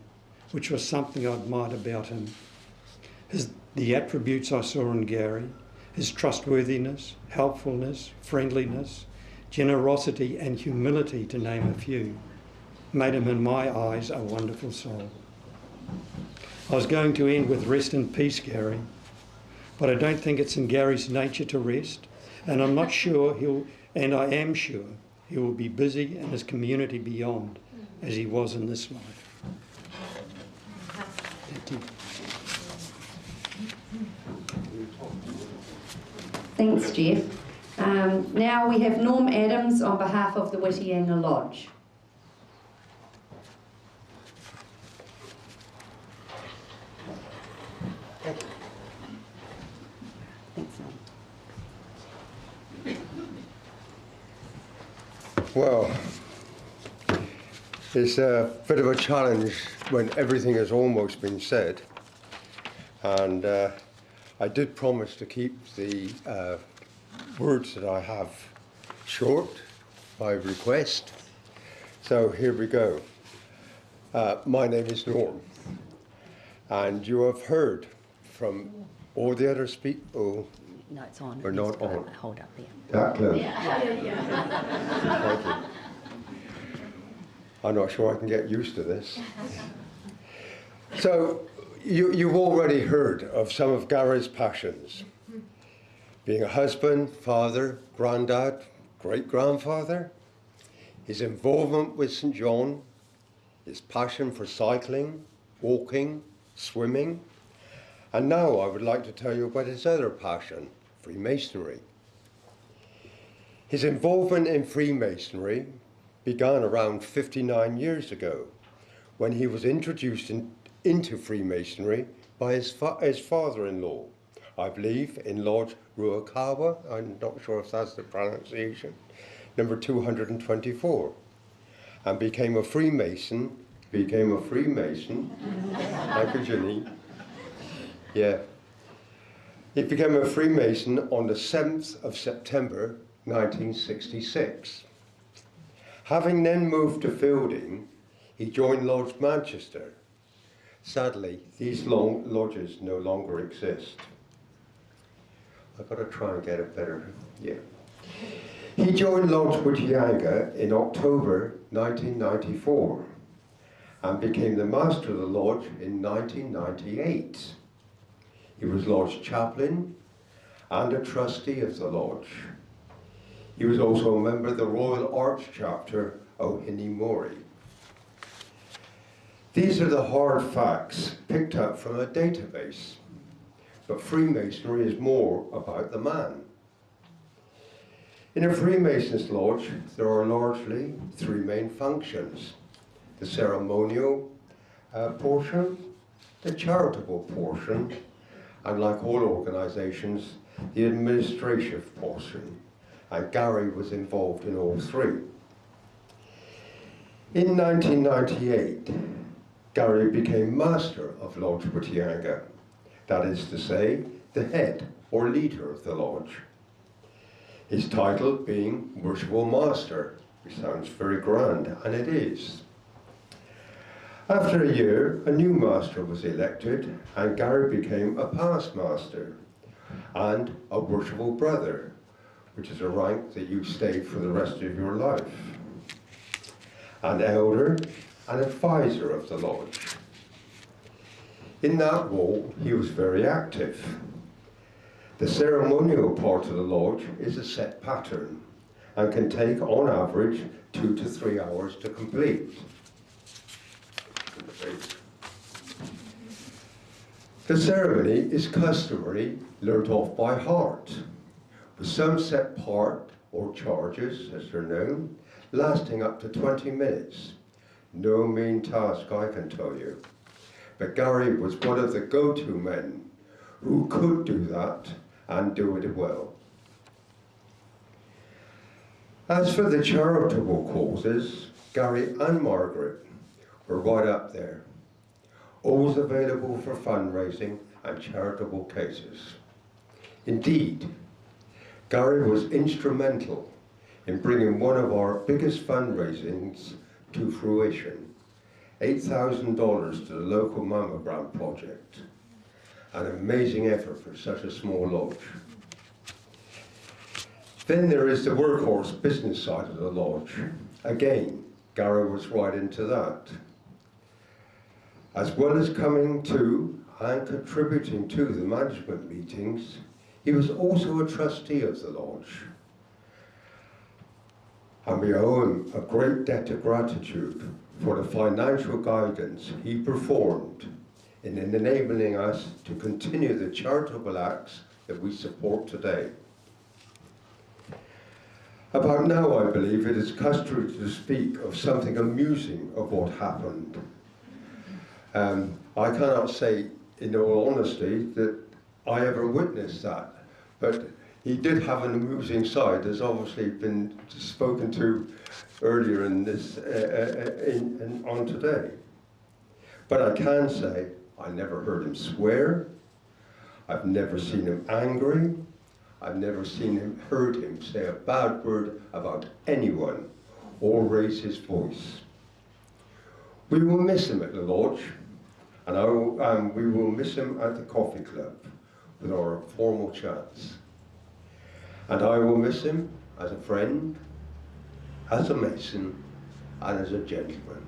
which was something I admired about him. The attributes I saw in Gary, his trustworthiness, helpfulness, friendliness, generosity and humility, to name a few, made him in my eyes a wonderful soul. I was going to end with rest in peace, Gary, but I don't think it's in Gary's nature to rest, and I am sure he will be busy in his community beyond, as he was in this life. Thanks, Jeff. Now we have Norm Adams on behalf of the Whitianga Lodge. Thanks, Norm. Well, it's a bit of a challenge when everything has almost been said, and I did promise to keep the words that I have short by request, so here we go. My name is Norm, and you have heard from all the other speakers. No, it's on. We're not on. Hold up there. That close. Thank you. I'm not sure I can get used to this. So, you've already heard of some of Gary's passions. Being a husband, father, granddad, great-grandfather, his involvement with St. John, his passion for cycling, walking, swimming, and now I would like to tell you about his other passion, Freemasonry. His involvement in Freemasonry began around 59 years ago when he was introduced into Freemasonry by his father-in-law, I believe in Lodge Ruakawa, I'm not sure if that's the pronunciation, number 224, and became a Freemason, thank you, Ginny. Yeah. He became a Freemason on the 7th of September 1966. Having then moved to Fielding, he joined Lodge Manchester. Sadly, these lodges no longer exist. I've got to try and get it better. Yeah. He joined Lodge Whitianga in October 1994 and became the master of the lodge in 1998. He was lodge chaplain and a trustee of the lodge. He was also a member of the Royal Arch Chapter of Hinimori. These are the hard facts picked up from a database, but Freemasonry is more about the man. In a Freemason's lodge, there are largely three main functions: the ceremonial portion, the charitable portion, and like all organisations, the administrative portion. And Gary was involved in all three. In 1998, Gary became master of Lodge Whitianga, that is to say, the head or leader of the lodge. His title being Worshipful Master, which sounds very grand, and it is. After a year, a new master was elected, and Gary became a past master and a worshipful brother, which is a rank that you stay for the rest of your life, an elder, an advisor of the lodge. In that role, he was very active. The ceremonial part of the lodge is a set pattern and can take, on average, 2 to 3 hours to complete. The ceremony is customary, learnt off by heart, with some set part or charges, as they're known, lasting up to 20 minutes. No mean task, I can tell you. But Gary was one of the go-to men who could do that and do it well. As for the charitable causes, Gary and Margaret were right up there, always available for fundraising and charitable cases. Indeed, Gary was instrumental in bringing one of our biggest fundraisings to fruition, $8,000 to the local mammogram project. An amazing effort for such a small lodge. Then there is the workhorse business side of the lodge. Again, Gary was right into that. As well as coming to and contributing to the management meetings, he was also a trustee of the lodge. And we owe him a great debt of gratitude for the financial guidance he performed in enabling us to continue the charitable acts that we support today. About now, I believe it is customary to speak of something amusing of what happened. I cannot say, in all honesty, that I ever witnessed that, but he did have an amusing side, as obviously been spoken to earlier in this, on today. But I can say, I never heard him swear, I've never seen him angry, I've never heard him say a bad word about anyone or raise his voice. We will miss him at the lodge, and we will miss him at the coffee club with our formal chats. And I will miss him as a friend, as a mason, and as a gentleman.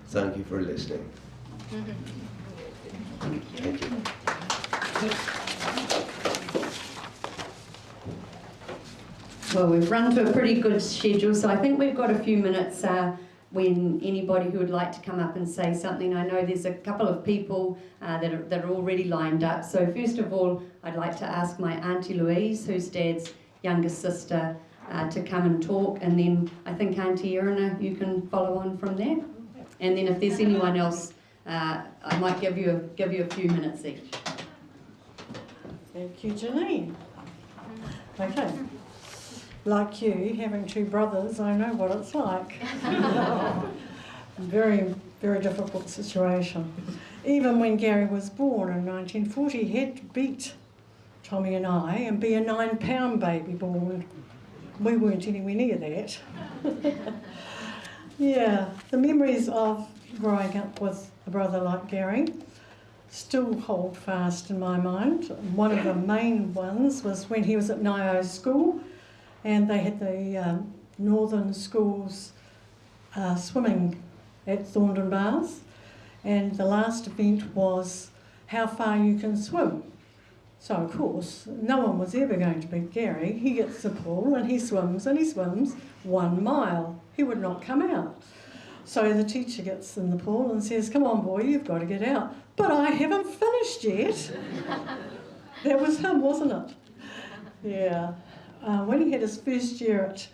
Thank you for listening. Thank you. Well, we've run to a pretty good schedule, so I think we've got a few minutes when anybody who would like to come up and say something. I know there's a couple of people that are already lined up. So first of all, I'd like to ask my Auntie Louise, who's Dad's younger sister, to come and talk, and then I think Auntie Irina, you can follow on from there. And then if there's anyone else, I might give you a few minutes each. Thank you, Janine. Okay. Like you, having two brothers, I know what it's like. Very, very difficult situation. Even when Gary was born in 1940, he had to beat Tommy and I and be a 9-pound baby born. We weren't anywhere near that. Yeah, the memories of growing up with a brother like Gary still hold fast in my mind. One of the main ones was when he was at Nio School, and they had the Northern Schools swimming at Thorndon Baths, and the last event was how far you can swim. So of course, no one was ever going to beat Gary. He gets the pool and he swims 1 mile. He would not come out. So the teacher gets in the pool and says, "Come on, boy, you've got to get out." "But I haven't finished yet." That was him, wasn't it? Yeah. When he had his first year at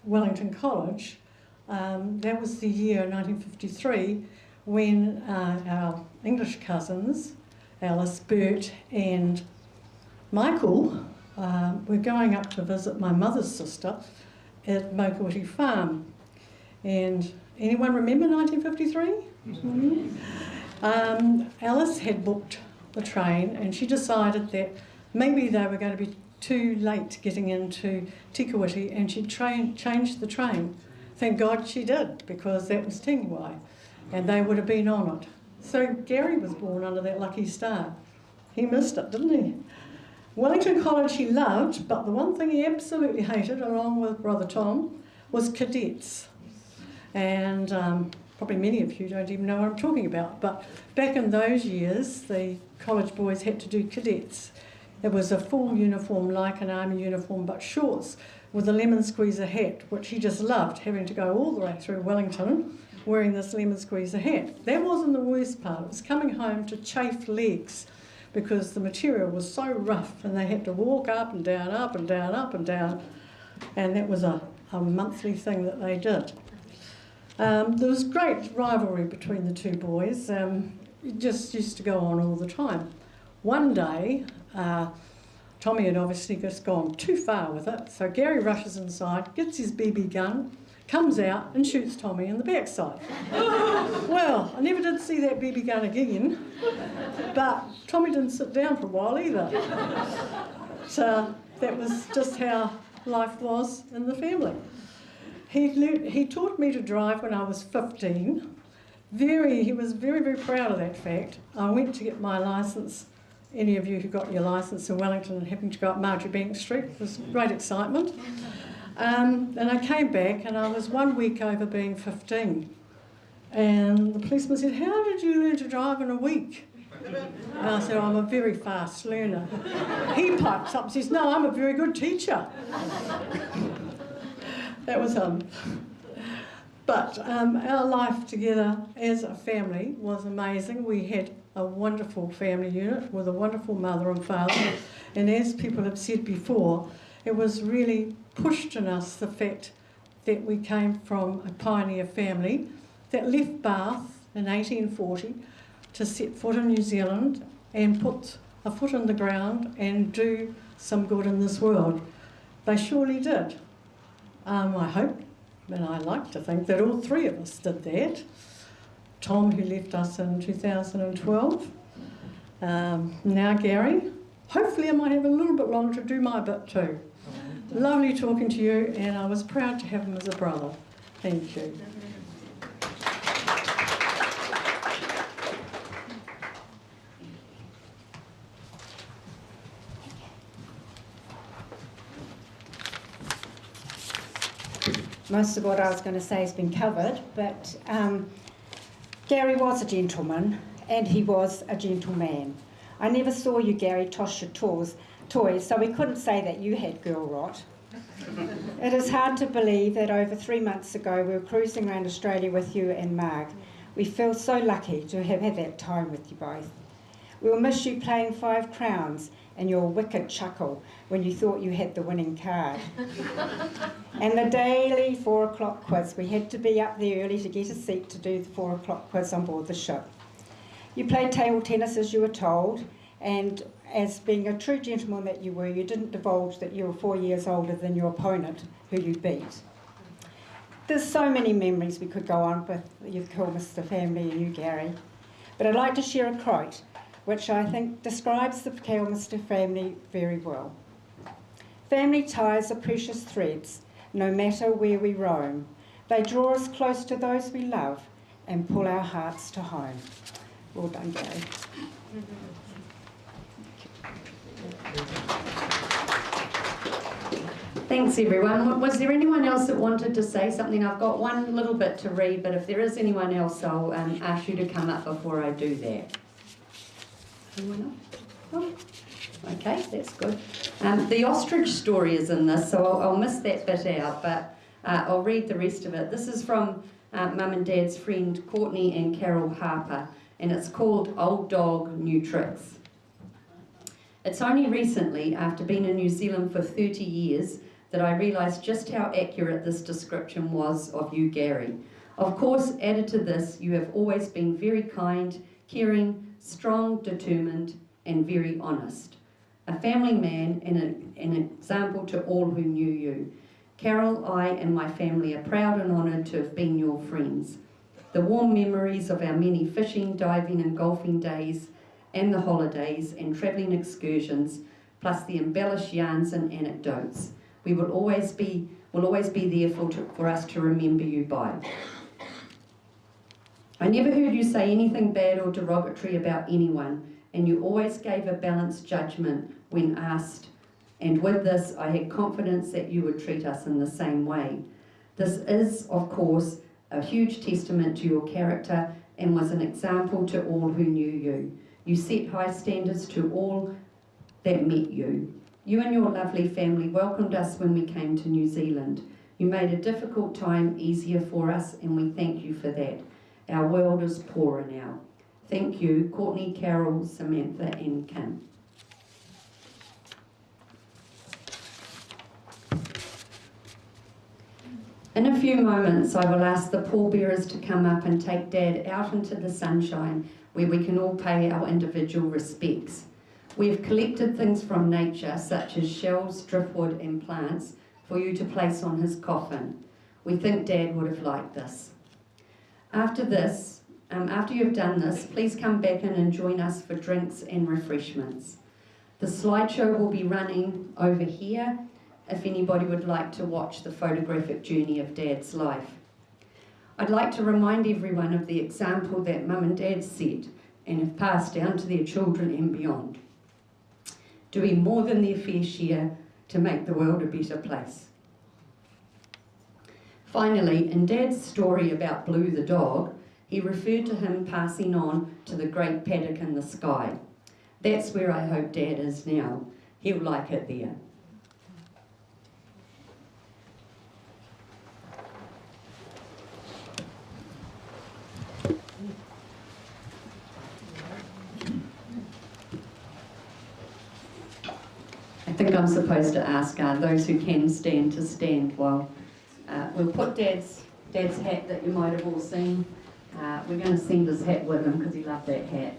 Wellington College, that was the year 1953, when our English cousins, Alice, Bert and Michael, were going up to visit my mother's sister at Mokuiti Farm. And anyone remember 1953? Mm-hmm. Alice had booked the train, and she decided that maybe they were going to be too late getting into Tikawiti, and she changed the train. Thank God she did, because that was Tingiwai, and they would have been on it. So Gary was born under that lucky star. He missed it, didn't he? Wellington College he loved, but the one thing he absolutely hated, along with Brother Tom, was cadets. And probably many of you don't even know what I'm talking about, but back in those years, the college boys had to do cadets. It was a full uniform, like an army uniform, but shorts, with a lemon squeezer hat, which he just loved, having to go all the way through Wellington wearing this lemon squeezer hat. That wasn't the worst part. It was coming home to chafed legs, because the material was so rough and they had to walk up and down, up and down, up and down, and that was a monthly thing that they did. There was great rivalry between the two boys. It just used to go on all the time. One day, Tommy had obviously just gone too far with it, so Gary rushes inside, gets his BB gun, comes out and shoots Tommy in the backside. Well, I never did see that BB gun again, but Tommy didn't sit down for a while either. So that was just how life was in the family. He taught me to drive when I was 15. He was very, very proud of that fact. I went to get my licence. Any of you who got your licence in Wellington and happened to go up Marjorie Bank Street, it was great excitement. And I came back and I was 1 week over being 15. And the policeman said, "How did you learn to drive in a week?" And I said, "I'm a very fast learner." He pipes up and says, "No, I'm a very good teacher." That was him. But our life together as a family was amazing. We had a wonderful family unit with a wonderful mother and father. And as people have said before, it was really pushed in us the fact that we came from a pioneer family that left Bath in 1840 to set foot in New Zealand and put a foot in the ground and do some good in this world. They surely did. I hope, and I like to think, that all three of us did that. Tom, who left us in 2012. Now Gary. Hopefully I might have a little bit longer to do my bit too. Lovely talking to you, and I was proud to have him as a brother. Thank you. Most of what I was going to say has been covered, but Gary was a gentleman and he was a gentleman. I never saw you, Gary, toss your toys, so we couldn't say that you had girl rot. It is hard to believe that over 3 months ago we were cruising around Australia with you and Marg. We feel so lucky to have had that time with you both. We'll miss you playing 5 crowns and your wicked chuckle when you thought you had the winning card. And the daily 4 o'clock quiz. We had to be up there early to get a seat to do the 4 o'clock quiz on board the ship. You played table tennis as you were told, and as being a true gentleman that you were, you didn't divulge that you were 4 years older than your opponent who you beat. There's so many memories we could go on with the Kilmister family and you, Gary. But I'd like to share a quote which I think describes the Kilmister family very well. Family ties are precious threads, no matter where we roam. They draw us close to those we love and pull our hearts to home. Well done, Gary. Thanks, everyone. Was there anyone else that wanted to say something? I've got one little bit to read, but if there is anyone else, I'll ask you to come up before I do that. Anyone else? Oh, okay, that's good. The ostrich story is in this, so I'll miss that bit out, but I'll read the rest of it. This is from Mum and Dad's friend Courtney and Carol Harper, and it's called Old Dog, New Tricks. It's only recently, after being in New Zealand for 30 years, that I realised just how accurate this description was of you, Gary. Of course, added to this, you have always been very kind, caring, strong, determined, and very honest. A family man and an example to all who knew you. Carol, I and my family are proud and honoured to have been your friends. The warm memories of our many fishing, diving and golfing days and the holidays and travelling excursions, plus the embellished yarns and anecdotes. We will always be there for us to remember you by. I never heard you say anything bad or derogatory about anyone, and you always gave a balanced judgment when asked, and with this I had confidence that you would treat us in the same way. This is, of course, a huge testament to your character and was an example to all who knew you. You set high standards to all that met you. You and your lovely family welcomed us when we came to New Zealand. You made a difficult time easier for us, and we thank you for that. Our world is poorer now. Thank you, Courtney, Carol, Samantha and Kim. In a few moments, I will ask the pallbearers to come up and take Dad out into the sunshine where we can all pay our individual respects. We have collected things from nature, such as shells, driftwood and plants, for you to place on his coffin. We think Dad would have liked this. After you have done this, please come back in and join us for drinks and refreshments. The slideshow will be running over here if anybody would like to watch the photographic journey of Dad's life. I'd like to remind everyone of the example that Mum and Dad set and have passed down to their children and beyond, doing more than their fair share to make the world a better place. Finally, in Dad's story about Blue the dog, he referred to him passing on to the great paddock in the sky. That's where I hope Dad is now. He'll like it there. think I'm supposed to ask those who can stand to stand while we'll put Dad's hat that you might have all seen. We're going to send his hat with him because he loved that hat.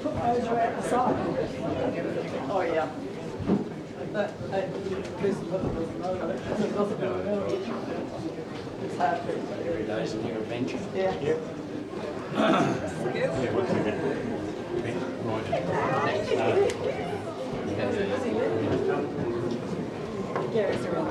over at the side. Oh yeah. But listen, but it doesn't know it. It doesn't know it. It's hard to. Every day's a new adventure. Yeah. Yep. Yeah, what's it? Gary's around.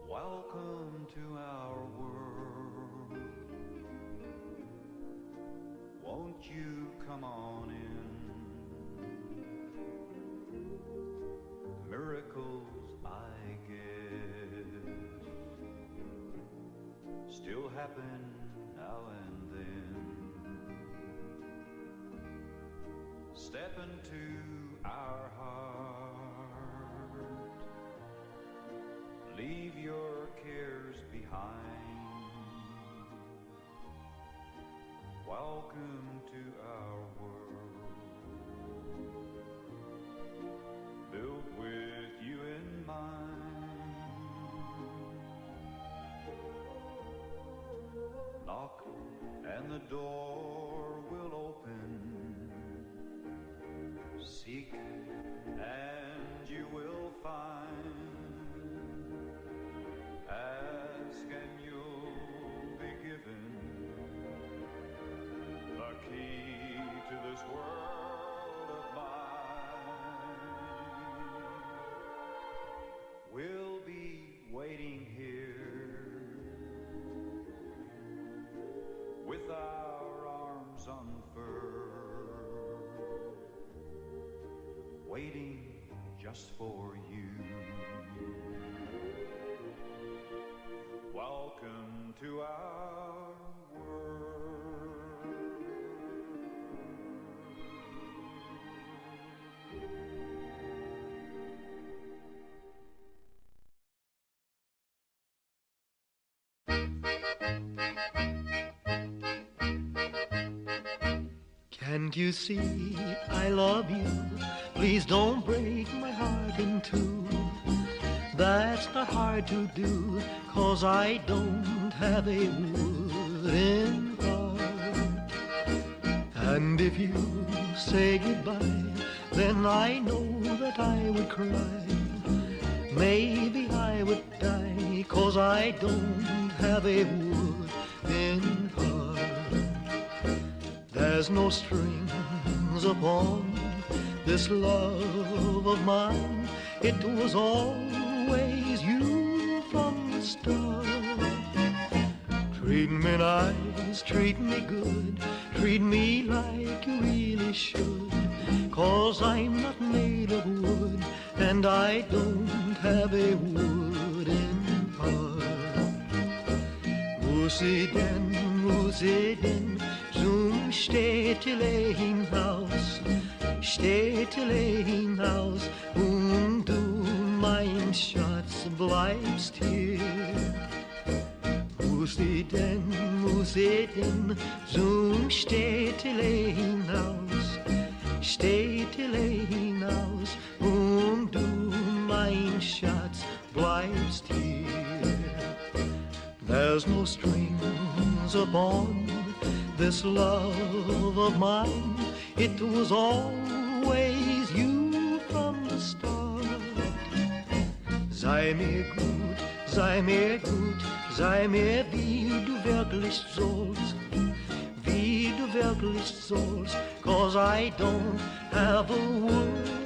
Welcome to our world. Won't you come on in? Miracles, I guess, still happen now and then. Step into our heart. Leave your cares behind. Welcome to our world, built with you in mind. Knock and the door will open. Seek and you will find. Ask and you'll be given the key to this world of mine. We'll be waiting here with our arms unfurled, waiting just for you. Welcome to our world. Can't you see I love you? Please don't break my heart in two. That's not hard to do, 'cause I don't have a wooden heart. And if you say goodbye, then I know that I would cry. Maybe I would die, 'cause I don't have a wooden heart. There's no strings upon this love of mine. It was always you from the start. Treat me nice, treat me good, treat me like you really should. 'Cause I'm not made of wood, and I don't have a wooden heart. Wo sie denn zum Städtelein-Haus, Städtelein-Haus, und du, mein Schatz, bleibst hier. Wo sie denn zum Städtelein-Haus, Städtelein-Haus, und du, mein Schatz, bleibst hier. There's no strings upon this love of mine. It was always you from the start. Sei mir gut, sei mir gut, sei mir wie du wirklich sollst, wie du wirklich sollst, 'cause I don't have a word